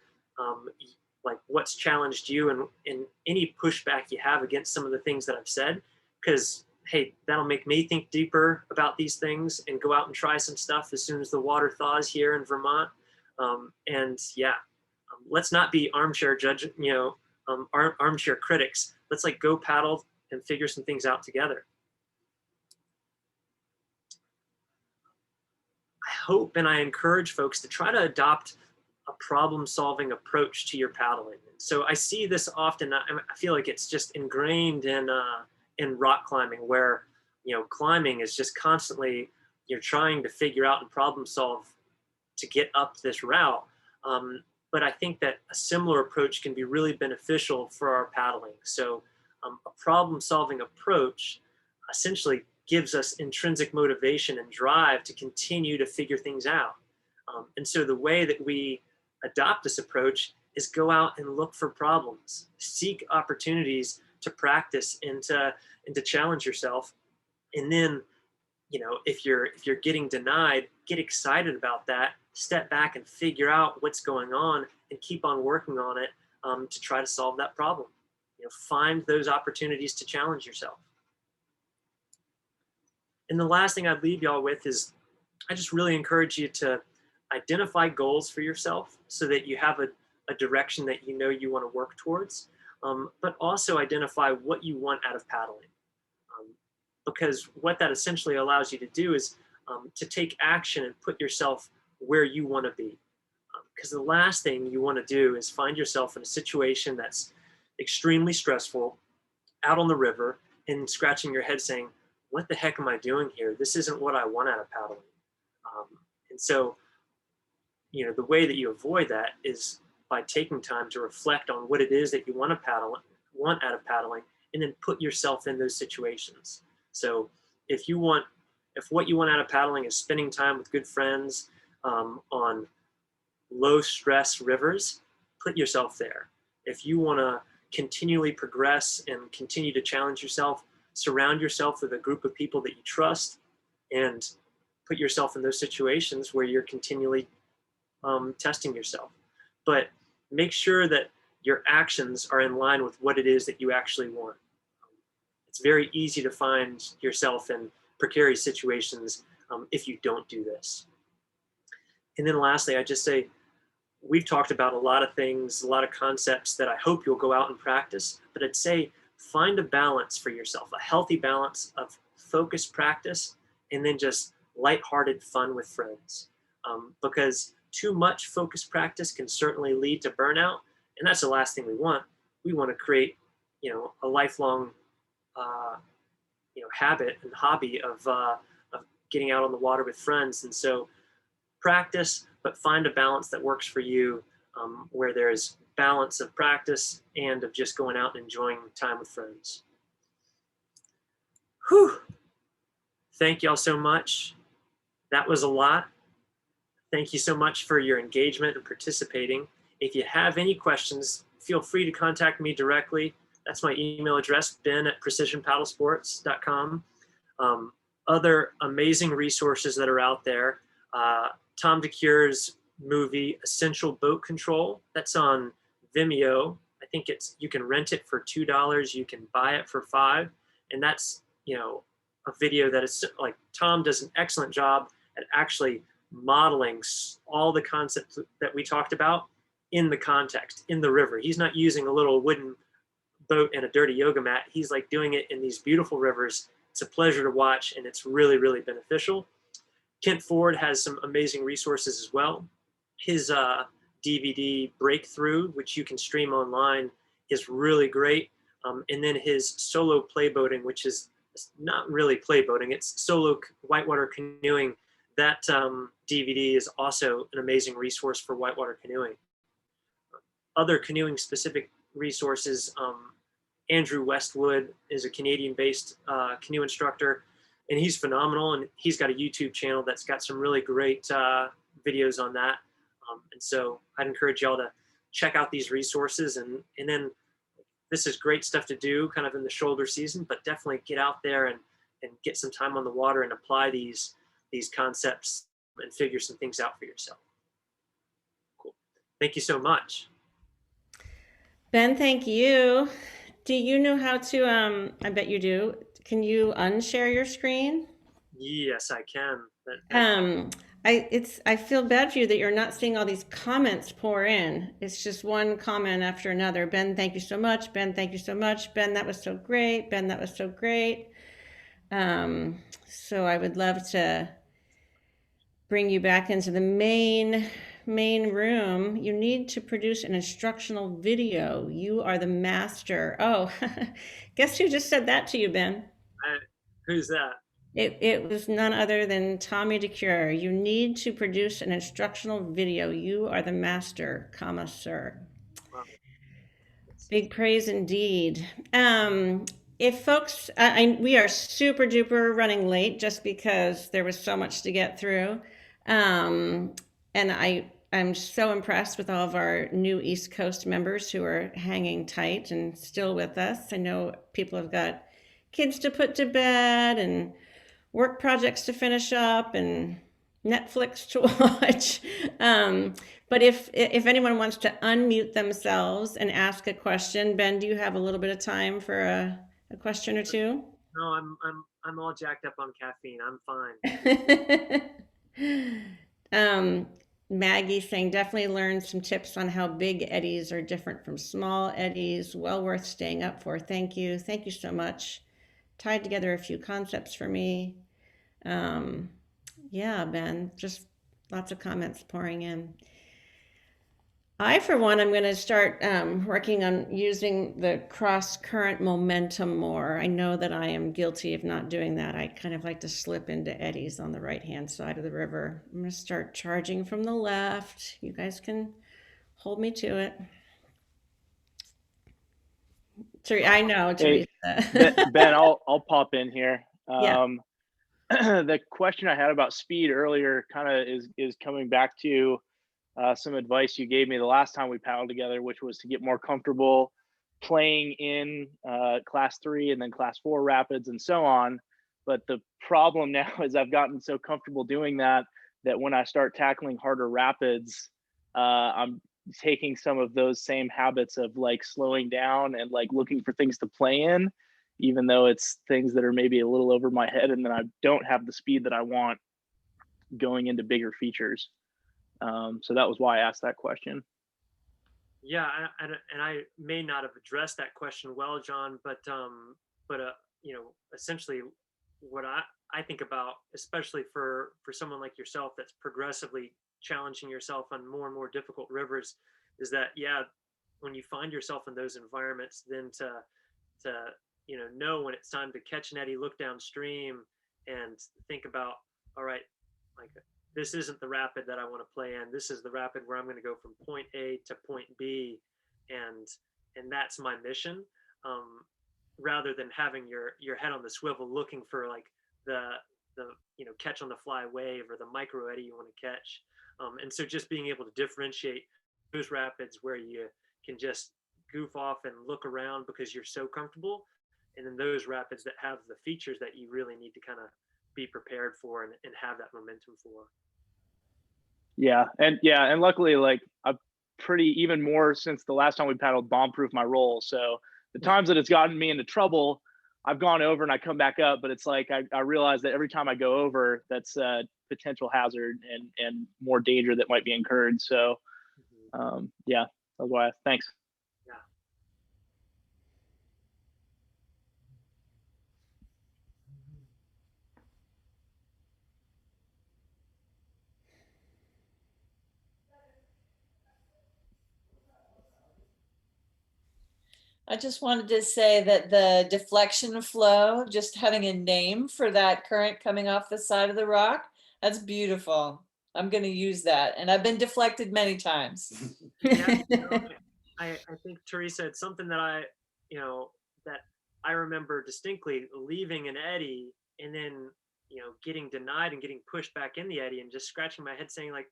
like what's challenged you and any pushback you have against some of the things that I've said, because hey, that'll make me think deeper about these things and go out and try some stuff as soon as the water thaws here in Vermont. And yeah, let's not be armchair armchair critics. Let's go paddle and figure some things out together. I hope and I encourage folks to try to adopt a problem-solving approach to your paddling. So I see this often. I feel like it's just ingrained in rock climbing, where climbing is just constantly you're trying to figure out and problem solve to get up this route. But I think that a similar approach can be really beneficial for our paddling. So a problem-solving approach essentially gives us intrinsic motivation and drive to continue to figure things out. And so the way that we adopt this approach is go out and look for problems, seek opportunities to practice and to challenge yourself. And then, if you're getting denied, get excited about that, step back and figure out what's going on and keep on working on it, to try to solve that problem. Find those opportunities to challenge yourself. And the last thing I'd leave y'all with is I just really encourage you to identify goals for yourself so that you have a direction that you want to work towards, but also identify what you want out of paddling. Because what that essentially allows you to do is to take action and put yourself where you want to be. Because the last thing you want to do is find yourself in a situation that's extremely stressful out on the river and scratching your head saying, what the heck am I doing here? This isn't what I want out of paddling. And so, the way that you avoid that is by taking time to reflect on what it is that you want out of paddling, and then put yourself in those situations. So if what you want out of paddling is spending time with good friends on low stress rivers, put yourself there. If you want to continually progress and continue to challenge yourself, surround yourself with a group of people that you trust and put yourself in those situations where you're continually testing yourself. But make sure that your actions are in line with what it is that you actually want. It's very easy to find yourself in precarious situations if you don't do this. And then lastly, I just say, we've talked about a lot of things, a lot of concepts that I hope you'll go out and practice, but I'd say find a balance for yourself, a healthy balance of focused practice and then just lighthearted fun with friends. Because too much focused practice can certainly lead to burnout, and that's the last thing we want. We want to create, a lifelong, habit and hobby of getting out on the water with friends. And so practice, but find a balance that works for you, where there's balance of practice and of just going out and enjoying time with friends. Whew. Thank y'all so much. That was a lot. Thank you so much for your engagement and participating. If you have any questions, feel free to contact me directly. That's my email address, ben@precisionpaddlesports.com. Other amazing resources that are out there. Tom DeCure's movie, Essential Boat Control, that's on Vimeo. I think you can rent it for $2. You can buy it for $5. And that's, a video that is like, Tom does an excellent job at actually modeling all the concepts that we talked about in the context, in the river. He's not using a little wooden boat and a dirty yoga mat. He's like doing it in these beautiful rivers. It's a pleasure to watch, and it's really, really beneficial. Kent Ford has some amazing resources as well. His DVD Breakthrough, which you can stream online, is really great. And then his solo playboating, which is not really playboating, it's solo whitewater canoeing. That DVD is also an amazing resource for whitewater canoeing. Other canoeing specific resources, Andrew Westwood is a Canadian-based canoe instructor, and he's phenomenal, and he's got a YouTube channel that's got some really great videos on that. And so I'd encourage y'all to check out these resources, and then this is great stuff to do kind of in the shoulder season, but definitely get out there and get some time on the water and apply these concepts and figure some things out for yourself. Cool. Thank you so much. Ben, thank you. Do you know how to, I bet you do. Can you unshare your screen? Yes, I can. I feel bad for you that you're not seeing all these comments pour in. It's just one comment after another. Ben, thank you so much. Ben, thank you so much. Ben, that was so great. Ben, that was so great. So I would love to bring you back into the main room. You need to produce an instructional video. You are the master. Oh, guess who just said that to you, Ben? Who's that? It was none other than Tommy DeCure. You need to produce an instructional video. You are the master, sir. Wow. Big praise indeed. If folks, we are super duper running late just because there was so much to get through. And I'm so impressed with all of our new East Coast members who are hanging tight and still with us. I know people have got kids to put to bed and work projects to finish up and Netflix to watch. But if anyone wants to unmute themselves and ask a question, Ben, do you have a little bit of time for a question or two? No, I'm all jacked up on caffeine. I'm fine. Maggie saying definitely learned some tips on how big eddies are different from small eddies. Well worth staying up for. Thank you. Thank you so much. Tied together a few concepts for me. Yeah, Ben, just lots of comments pouring in. I, for one, I'm going to start working on using the cross current momentum more. I know that I am guilty of not doing that. I kind of like to slip into eddies on the right hand side of the river. I'm going to start charging from the left. You guys can hold me to it. I know, Hey, Teresa. Ben, I'll pop in here. Yeah. The question I had about speed earlier kind of is coming back to some advice you gave me the last time we paddled together, which was to get more comfortable playing in class 3 and then class 4 rapids and so on. But the problem now is I've gotten so comfortable doing that when I start tackling harder rapids, I'm taking some of those same habits of like slowing down and like looking for things to play in, even though it's things that are maybe a little over my head and then I don't have the speed that I want going into bigger features. So that was why I asked that question. Yeah, and I may not have addressed that question well, John, but you know, essentially what I think about, especially for someone like yourself that's progressively challenging yourself on more and more difficult rivers, is that, yeah, when you find yourself in those environments, then to know when it's time to catch an eddy, look downstream and think about, all right, like, this isn't the rapid that I want to play in. This is the rapid where I'm going to go from point A to point B, and that's my mission. Rather than having your head on the swivel looking for like the catch on the fly wave or the micro eddy you want to catch. And so just being able to differentiate those rapids where you can just goof off and look around because you're so comfortable, and then those rapids that have the features that you really need to kind of be prepared for and have that momentum for. Yeah, and luckily, like, I've pretty, even more since the last time we paddled, bomb-proof my roll. So the times that it's gotten me into trouble, I've gone over and I come back up, but it's like I realize that every time I go over, that's a potential hazard and more danger that might be incurred. So yeah, that's why. Thanks. Yeah. I just wanted to say that the deflection flow, just having a name for that current coming off the side of the rock, that's beautiful. I'm going to use that. And I've been deflected many times. Yeah, I think, Teresa, it's something that that I remember distinctly, leaving an eddy and then, getting denied and getting pushed back in the eddy and just scratching my head saying, like,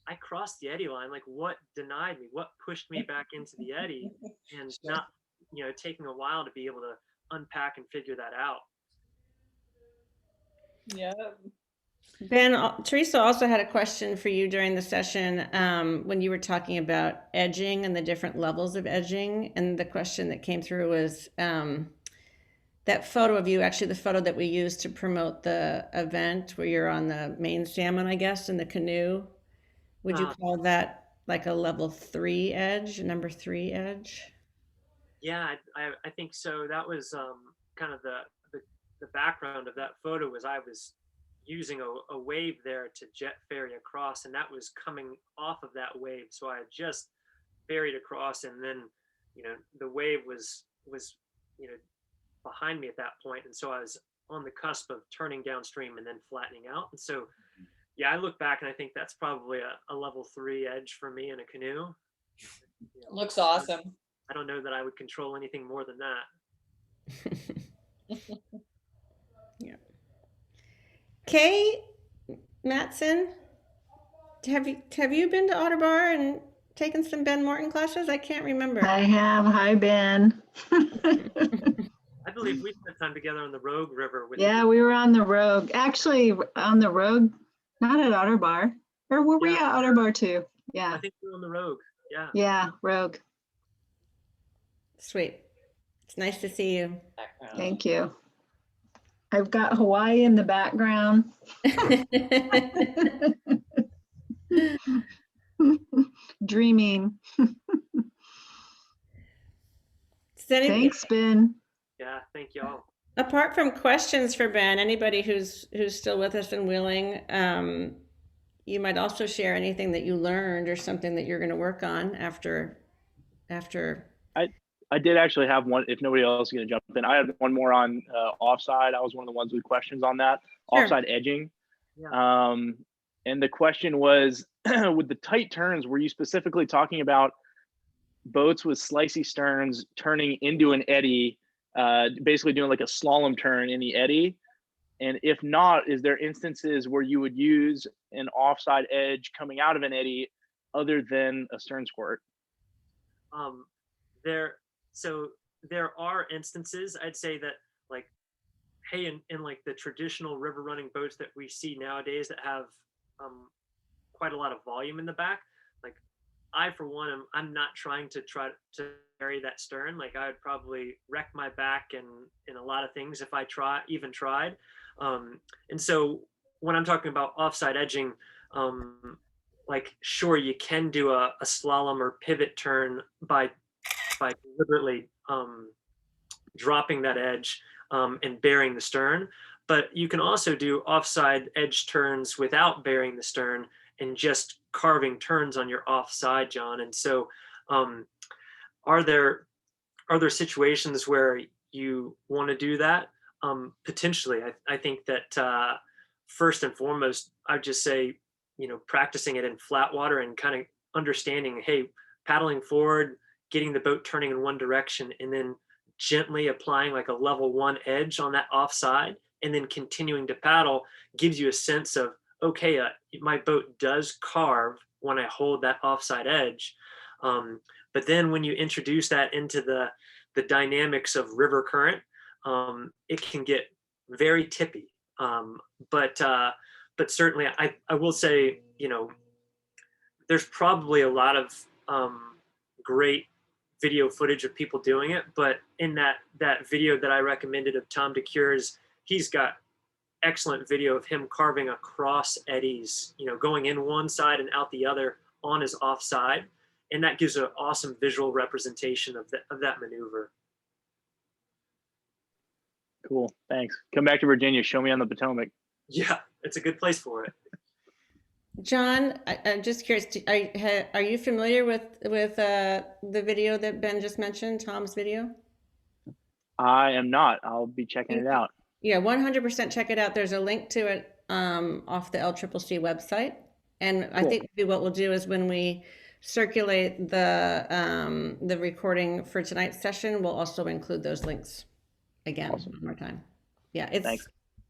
I crossed the eddy line. Like, what denied me? What pushed me back into the eddy? And not, taking a while to be able to unpack and figure that out. Yeah. Ben, Teresa also had a question for you during the session when you were talking about edging and the different levels of edging. And the question that came through was that photo of you, actually the photo that we used to promote the event where you're on the main salmon, I guess, in the canoe. Would you call that like a level 3 edge, number 3 edge? Yeah, I think so. That was kind of the background of that photo was I was using a wave there to jet ferry across, and that was coming off of that wave. So I had just ferried across, and then the wave was behind me at that point, and so I was on the cusp of turning downstream and then flattening out. And so yeah, I look back and I think that's probably a level 3 edge for me in a canoe. Looks awesome. I don't know that I would control anything more than that. Yeah. Kay Matson, have you been to Otterbar and taken some Ben Morton classes? I can't remember. I have. Hi, Ben. I believe we spent time together on the Rogue River with Yeah, we were on the Rogue. Actually, on the Rogue, not at Otterbar. Or were we Yeah. at Otterbar too? I Yeah. think we were on the Rogue. Yeah. Yeah, Rogue. Sweet. It's nice to see you. Background. Thank you. I've got Hawaii in the background. Dreaming. Thanks, Ben. Yeah. Thank y'all. Apart from questions for Ben, anybody who's still with us and willing, you might also share anything that you learned or something that you're going to work on after. I did actually have one, if nobody else is going to jump in. I had one more on offside. I was one of the ones with questions on that. Sure. Offside edging. Yeah. And the question was, with the tight turns, were you specifically talking about boats with slicey sterns turning into an eddy, basically doing like a slalom turn in the eddy? And if not, is there instances where you would use an offside edge coming out of an eddy other than a stern squirt? So there are instances, I'd say, that like, hey, in like the traditional river running boats that we see nowadays that have quite a lot of volume in the back, like I, for one, I'm not trying to carry that stern. Like I would probably wreck my back in a lot of things if I even tried. And so when I'm talking about offside edging, like sure, you can do a slalom or pivot turn by deliberately dropping that edge and bearing the stern, but you can also do offside edge turns without bearing the stern and just carving turns on your offside, John. And so are there situations where you want to do that? Potentially. I think that first and foremost, I'd just say, practicing it in flat water and kind of understanding, hey, paddling forward, getting the boat turning in one direction, and then gently applying like a level 1 edge on that offside, and then continuing to paddle gives you a sense of, okay, my boat does carve when I hold that offside edge. But then when you introduce that into the dynamics of river current, it can get very tippy. But certainly I will say, there's probably a lot of great video footage of people doing it, but in that video that I recommended of Tom DeCure's, he's got excellent video of him carving across eddies, going in one side and out the other on his offside, and that gives an awesome visual representation of that maneuver. Cool, thanks. Come back to Virginia, show me on the Potomac. Yeah, it's a good place for it. John, I'm just curious, are you familiar with the video that Ben just mentioned, Tom's video? I am not. I'll be checking it out. Yeah, 100% check it out. There's a link to it off the LCCC website. And cool. I think maybe what we'll do is when we circulate the recording for tonight's session, we'll also include those links again. Awesome. One more time. Yeah, it's Thanks.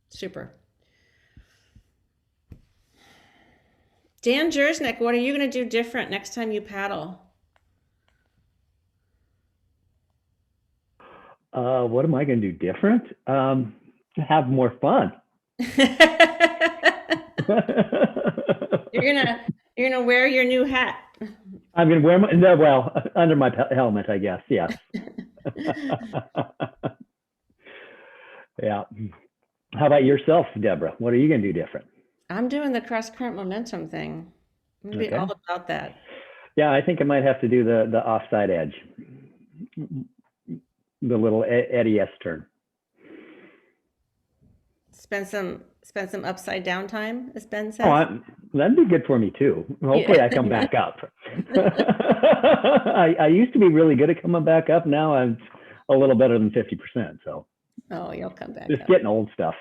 Super. Dan Jersnick, what are you going to do different next time you paddle? What am I going to do different? Have more fun. You're gonna wear your new hat. I'm going to wear under my helmet, I guess. Yes. Yeah. How about yourself, Deborah? What are you going to do different? I'm doing the cross current momentum thing. I'm going to be all about that. Yeah, I think I might have to do the offside edge, the little eddy-esque turn. Spend some upside down time, as Ben says. Oh, that'd be good for me too. Hopefully, I come back up. I used to be really good at coming back up. Now I'm a little better than 50%. So. Oh, you'll come back. Just getting old stuff.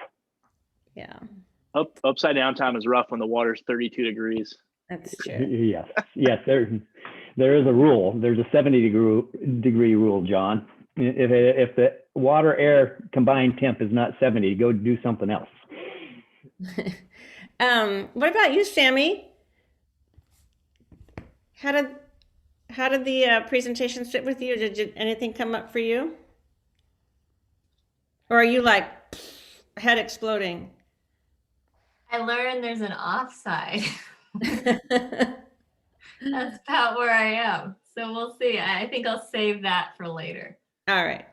Yeah. Upside down time is rough when the water's 32 degrees. That's true. Yes. There is a rule. There's a 70-degree rule, John. If the water air combined temp is not 70, go do something else. What about you, Sammy? how did the presentation sit with you? Did anything come up for you? Or are you like head exploding? I learned there's an offside. That's about where I am. So we'll see. I think I'll save that for later. All right.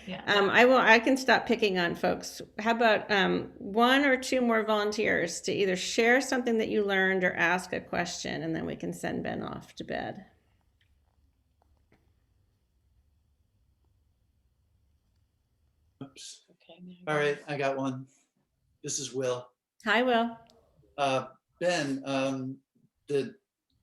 Yeah. I can stop picking on folks. How about one or two more volunteers to either share something that you learned or ask a question, and then we can send Ben off to bed. Oops. Okay. All right, I got one. This is Will. Hi, Will. Ben, the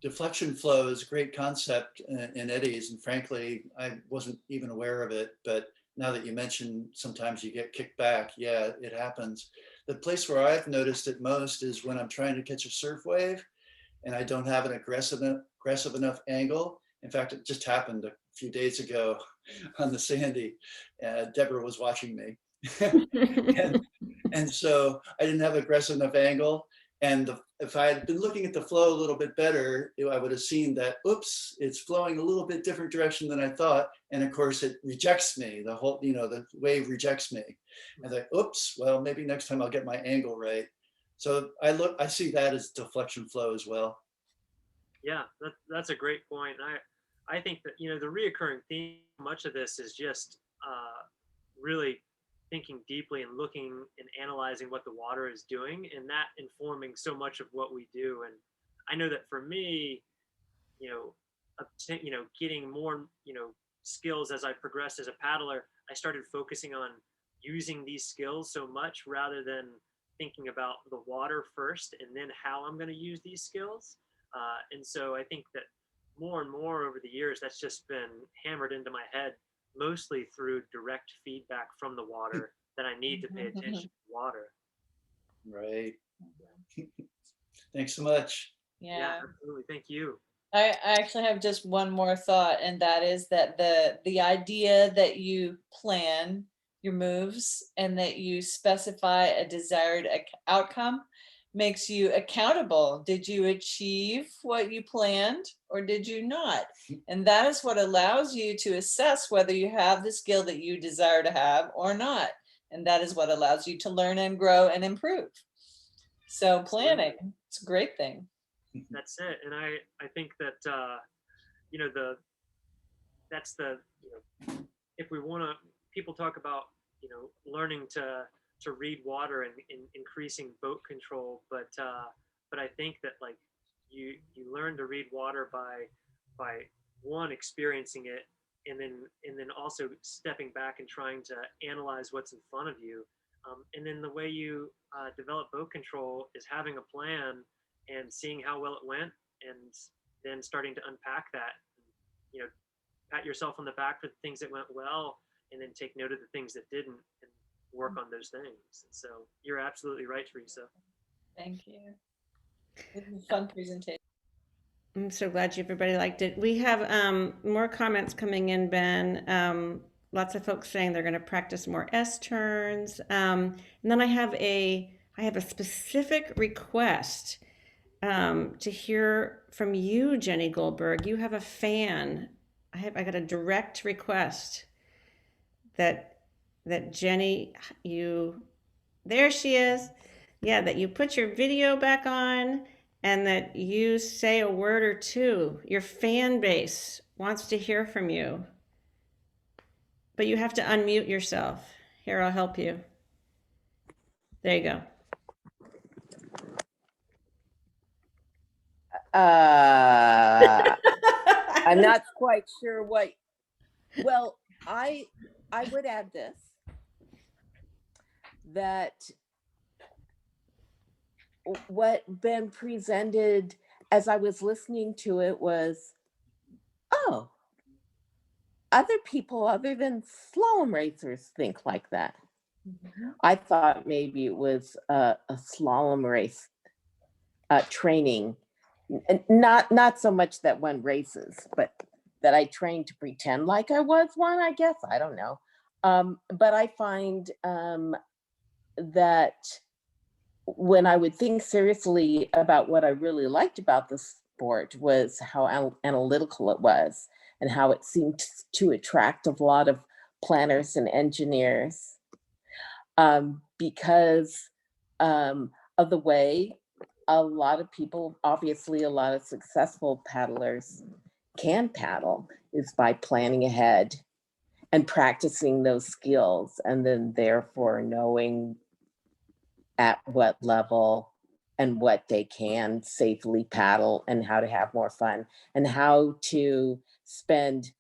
deflection flow is a great concept in eddies, and frankly, I wasn't even aware of it, but now that you mentioned sometimes you get kicked back, yeah, it happens. The place where I've noticed it most is when I'm trying to catch a surf wave and I don't have an aggressive enough angle. In fact, it just happened a few days ago on the Sandy. Deborah was watching me. and so I didn't have aggressive enough angle. And if I had been looking at the flow a little bit better, I would have seen that, oops, it's flowing a little bit different direction than I thought. And of course it rejects me, the whole, the wave rejects me. And like, oops, well, maybe next time I'll get my angle right. So I see that as deflection flow as well. Yeah, that's a great point. I think that, the reoccurring theme, much of this is just really thinking deeply and looking and analyzing what the water is doing, and that informing so much of what we do. And I know that for me, getting more, skills as I progressed as a paddler, I started focusing on using these skills so much rather than thinking about the water first and then how I'm going to use these skills. And so I think that more and more over the years, that's just been hammered into my head, mostly through direct feedback from the water that I need to pay attention to the water. Right. Thanks so much. Yeah, absolutely. Thank you. I actually have just one more thought, and that is that the idea that you plan your moves and that you specify a desired outcome makes you accountable. Did you achieve what you planned or did you not? And that is what allows you to assess whether you have the skill that you desire to have or not. And that is what allows you to learn and grow and improve. So planning, it's a great thing. That's it. And I think that, that's the, if we want to, people talk about, learning to read water and increasing boat control, but I think that like you learn to read water by one, experiencing it, and then also stepping back and trying to analyze what's in front of you, and then the way you develop boat control is having a plan and seeing how well it went, and then starting to unpack that, pat yourself on the back for the things that went well, and then take note of the things that didn't and work on those things. And so you're absolutely right, Teresa. Thank you. This is a fun presentation. I'm so glad everybody liked it. We have more comments coming in, Ben. Lots of folks saying they're going to practice more S turns. And then I have a specific request to hear from you, Jenny Goldberg. You have a fan. I got a direct request that Jenny, there she is. Yeah, that you put your video back on and that you say a word or two. Your fan base wants to hear from you. But you have to unmute yourself. Here, I'll help you. There you go. I'm not quite sure what, well, I would add this, that what Ben presented as I was listening to it was, oh, other people other than slalom racers think like that. Mm-hmm. I thought maybe it was a slalom race training, not so much that one races, but that I trained to pretend like I was one, I guess, I don't know. But I find that when I would think seriously about what I really liked about this sport was how analytical it was and how it seemed to attract a lot of planners and engineers because of the way a lot of people, obviously a lot of successful paddlers can paddle is by planning ahead and practicing those skills, and then therefore knowing at what level and what they can safely paddle and how to have more fun and how to spend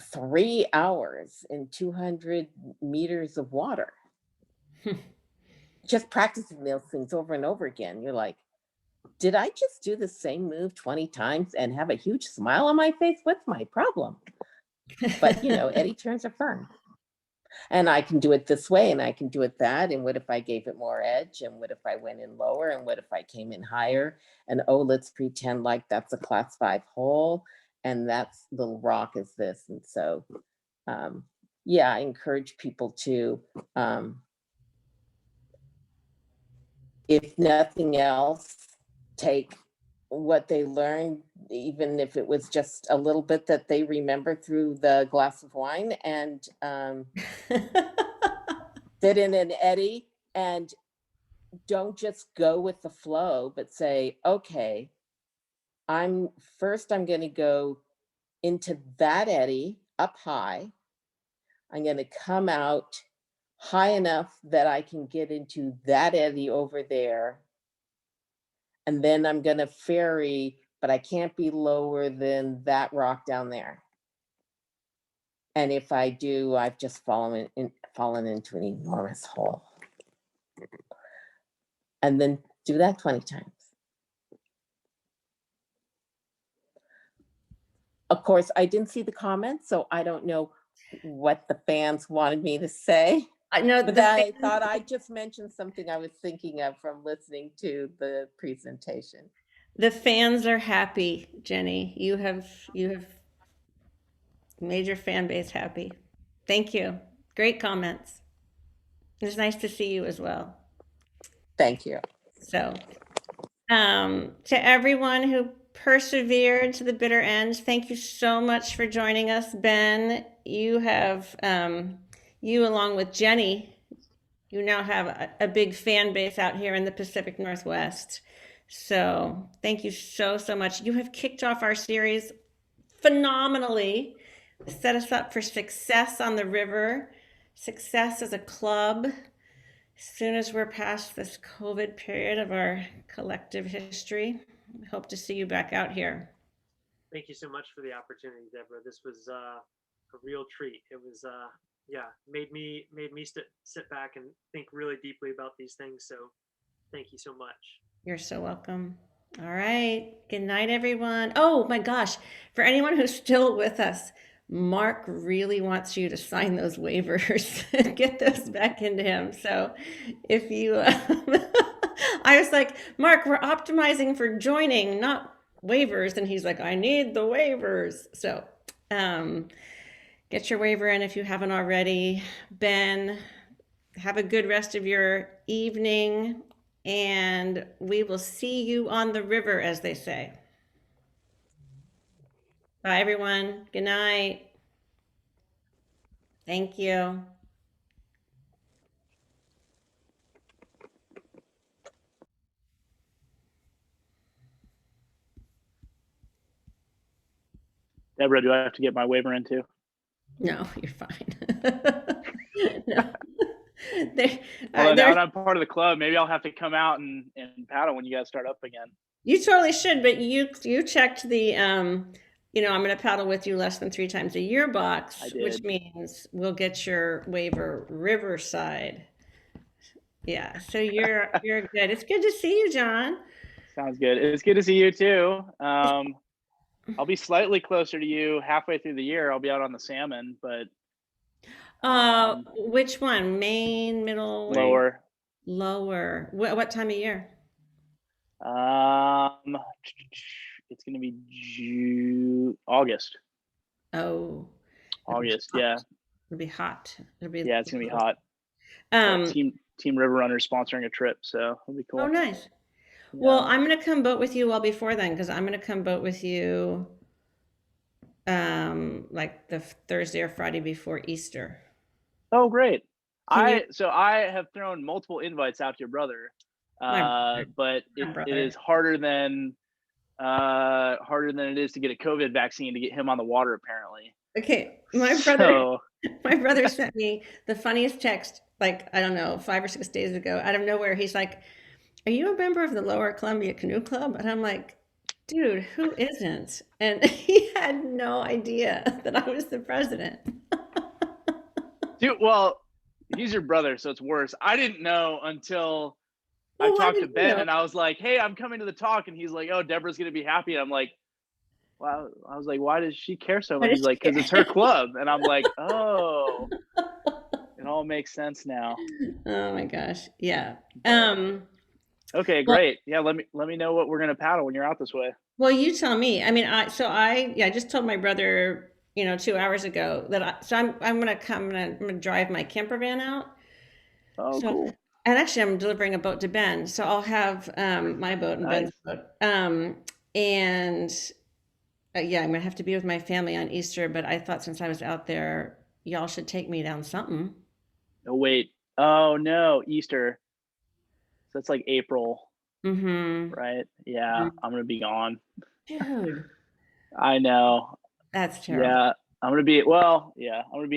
3 hours in 200 meters of water. Just practicing those things over and over again. You're like, did I just do the same move 20 times and have a huge smile on my face? What's my problem? But you know, eddy turns are fun. And I can do it this way and I can do it that. And what if I gave it more edge? And what if I went in lower? And what if I came in higher? And oh, let's pretend like that's a class 5 hole and that's little rock is this. And so, yeah, I encourage people to, if nothing else, take what they learned, even if it was just a little bit that they remember through the glass of wine, and sit in an eddy and don't just go with the flow, but say, okay, I'm going to go into that eddy up high. I'm going to come out high enough that I can get into that eddy over there. And then I'm going to ferry, but I can't be lower than that rock down there. And if I do, I've just fallen into an enormous hole. And then do that 20 times. Of course, I didn't see the comments, so I don't know what the fans wanted me to say. I know But I thought I just mentioned something I was thinking of from listening to the presentation. the fans are happy, Jenny. You have made your fan base happy. Thank you. Great comments. It's nice to see you as well. Thank you. So, to everyone who persevered to the bitter end, thank you so much for joining us. Ben, you have, you along with Jenny, you now have a big fan base out here in the Pacific Northwest. So thank you so much. You have kicked off our series phenomenally, set us up for success on the river, success as a club. As soon as we're past this COVID period of our collective history, I hope to see you back out here. Thank you so much for the opportunity, Deborah. This was a real treat. It was, yeah, made me sit back and think really deeply about these things. So thank you so much. You're so welcome. All right. Good night, everyone. Oh my gosh. For anyone who's still with us, Mark really wants you to sign those waivers and get those back into him. So if you, I was like, Mark, we're optimizing for joining, not waivers. And he's like, I need the waivers. So get your waiver in if you haven't already. Ben, have a good rest of your evening. And we will see you on the river, as they say. Bye, everyone. Good night. Thank you. Deborah, do I have to get my waiver in too? No, you're fine. No. Well, now that I'm part of the club, maybe I'll have to come out and paddle when you guys start up again. You totally should, but you checked the you know, I'm going to paddle with you less than 3 times a year box, which means we'll get your waiver riverside. Yeah, so you're good. It's good to see you, John. Sounds good. It's good to see you too. I'll be slightly closer to you halfway through the year. I'll be out on the salmon, but which one? Main, middle, lower. Lower. What time of year? It's gonna be August. Oh. August, yeah. It'll be hot. Yeah, it's gonna be hot. Team River Runner sponsoring a trip, so it'll be cool. Oh, nice. Well, I'm gonna come boat with you well before then, because I'm gonna come boat with you like the Thursday or Friday before Easter. Oh, great. Can you- So I have thrown multiple invites out to your brother, but My it brother. is harder than it is to get a COVID vaccine to get him on the water, apparently. Okay, my brother So, my brother sent me the funniest text, like, I don't know, 5 or 6 days ago, out of nowhere. He's like, "Are you a member of the Lower Columbia Canoe Club?" And I'm like, "Dude, who isn't?" And he had no idea that I was the president. dude, well, he's your brother, so it's worse. I didn't know until I Well, why talked to did you Ben, know? and I was like, "Hey, I'm coming to the talk," and he's like, "Oh, Deborah's gonna be happy." And I'm like, "Wow." I was like, "Why does she care so Why much?" did He's like, she "Because it's her club," and I'm like, "Oh, it all makes sense now." Oh my gosh. Yeah. But, okay, Well, great. Yeah, let me know what we're gonna paddle when you're out this way. well, you tell me. I mean, I just told my brother, 2 hours ago that I'm gonna come and I'm gonna drive my camper van out. Oh, So, cool. and actually I'm delivering a boat to Ben. So I'll have my boat and Ben's Nice. boat. And yeah, I'm gonna have to be with my family on Easter, but I thought since I was out there, y'all should take me down something. Oh, wait. Oh no, Easter. So it's like April, Mm-hmm. right? Yeah, I'm gonna be gone. Dude, I know. that's terrible. Yeah, I'm gonna be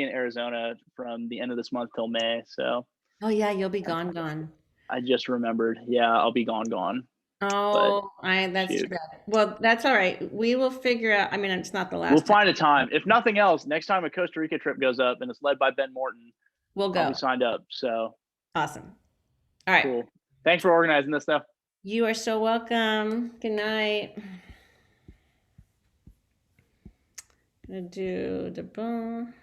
in Arizona from the end of this month till May. So Oh yeah, you'll be gone. I just remembered. Yeah, I'll be gone. But Oh, that's too shoot, bad. Well, that's all right. We will figure out. I mean, it's not the we'll last time. find a time. If nothing else, next time a Costa Rica trip goes up and it's led by Ben Morton, We'll I'll be go. signed up. So Awesome. All right. cool. Thanks for organizing this stuff. You are so welcome. Good night. Gonna do the boom.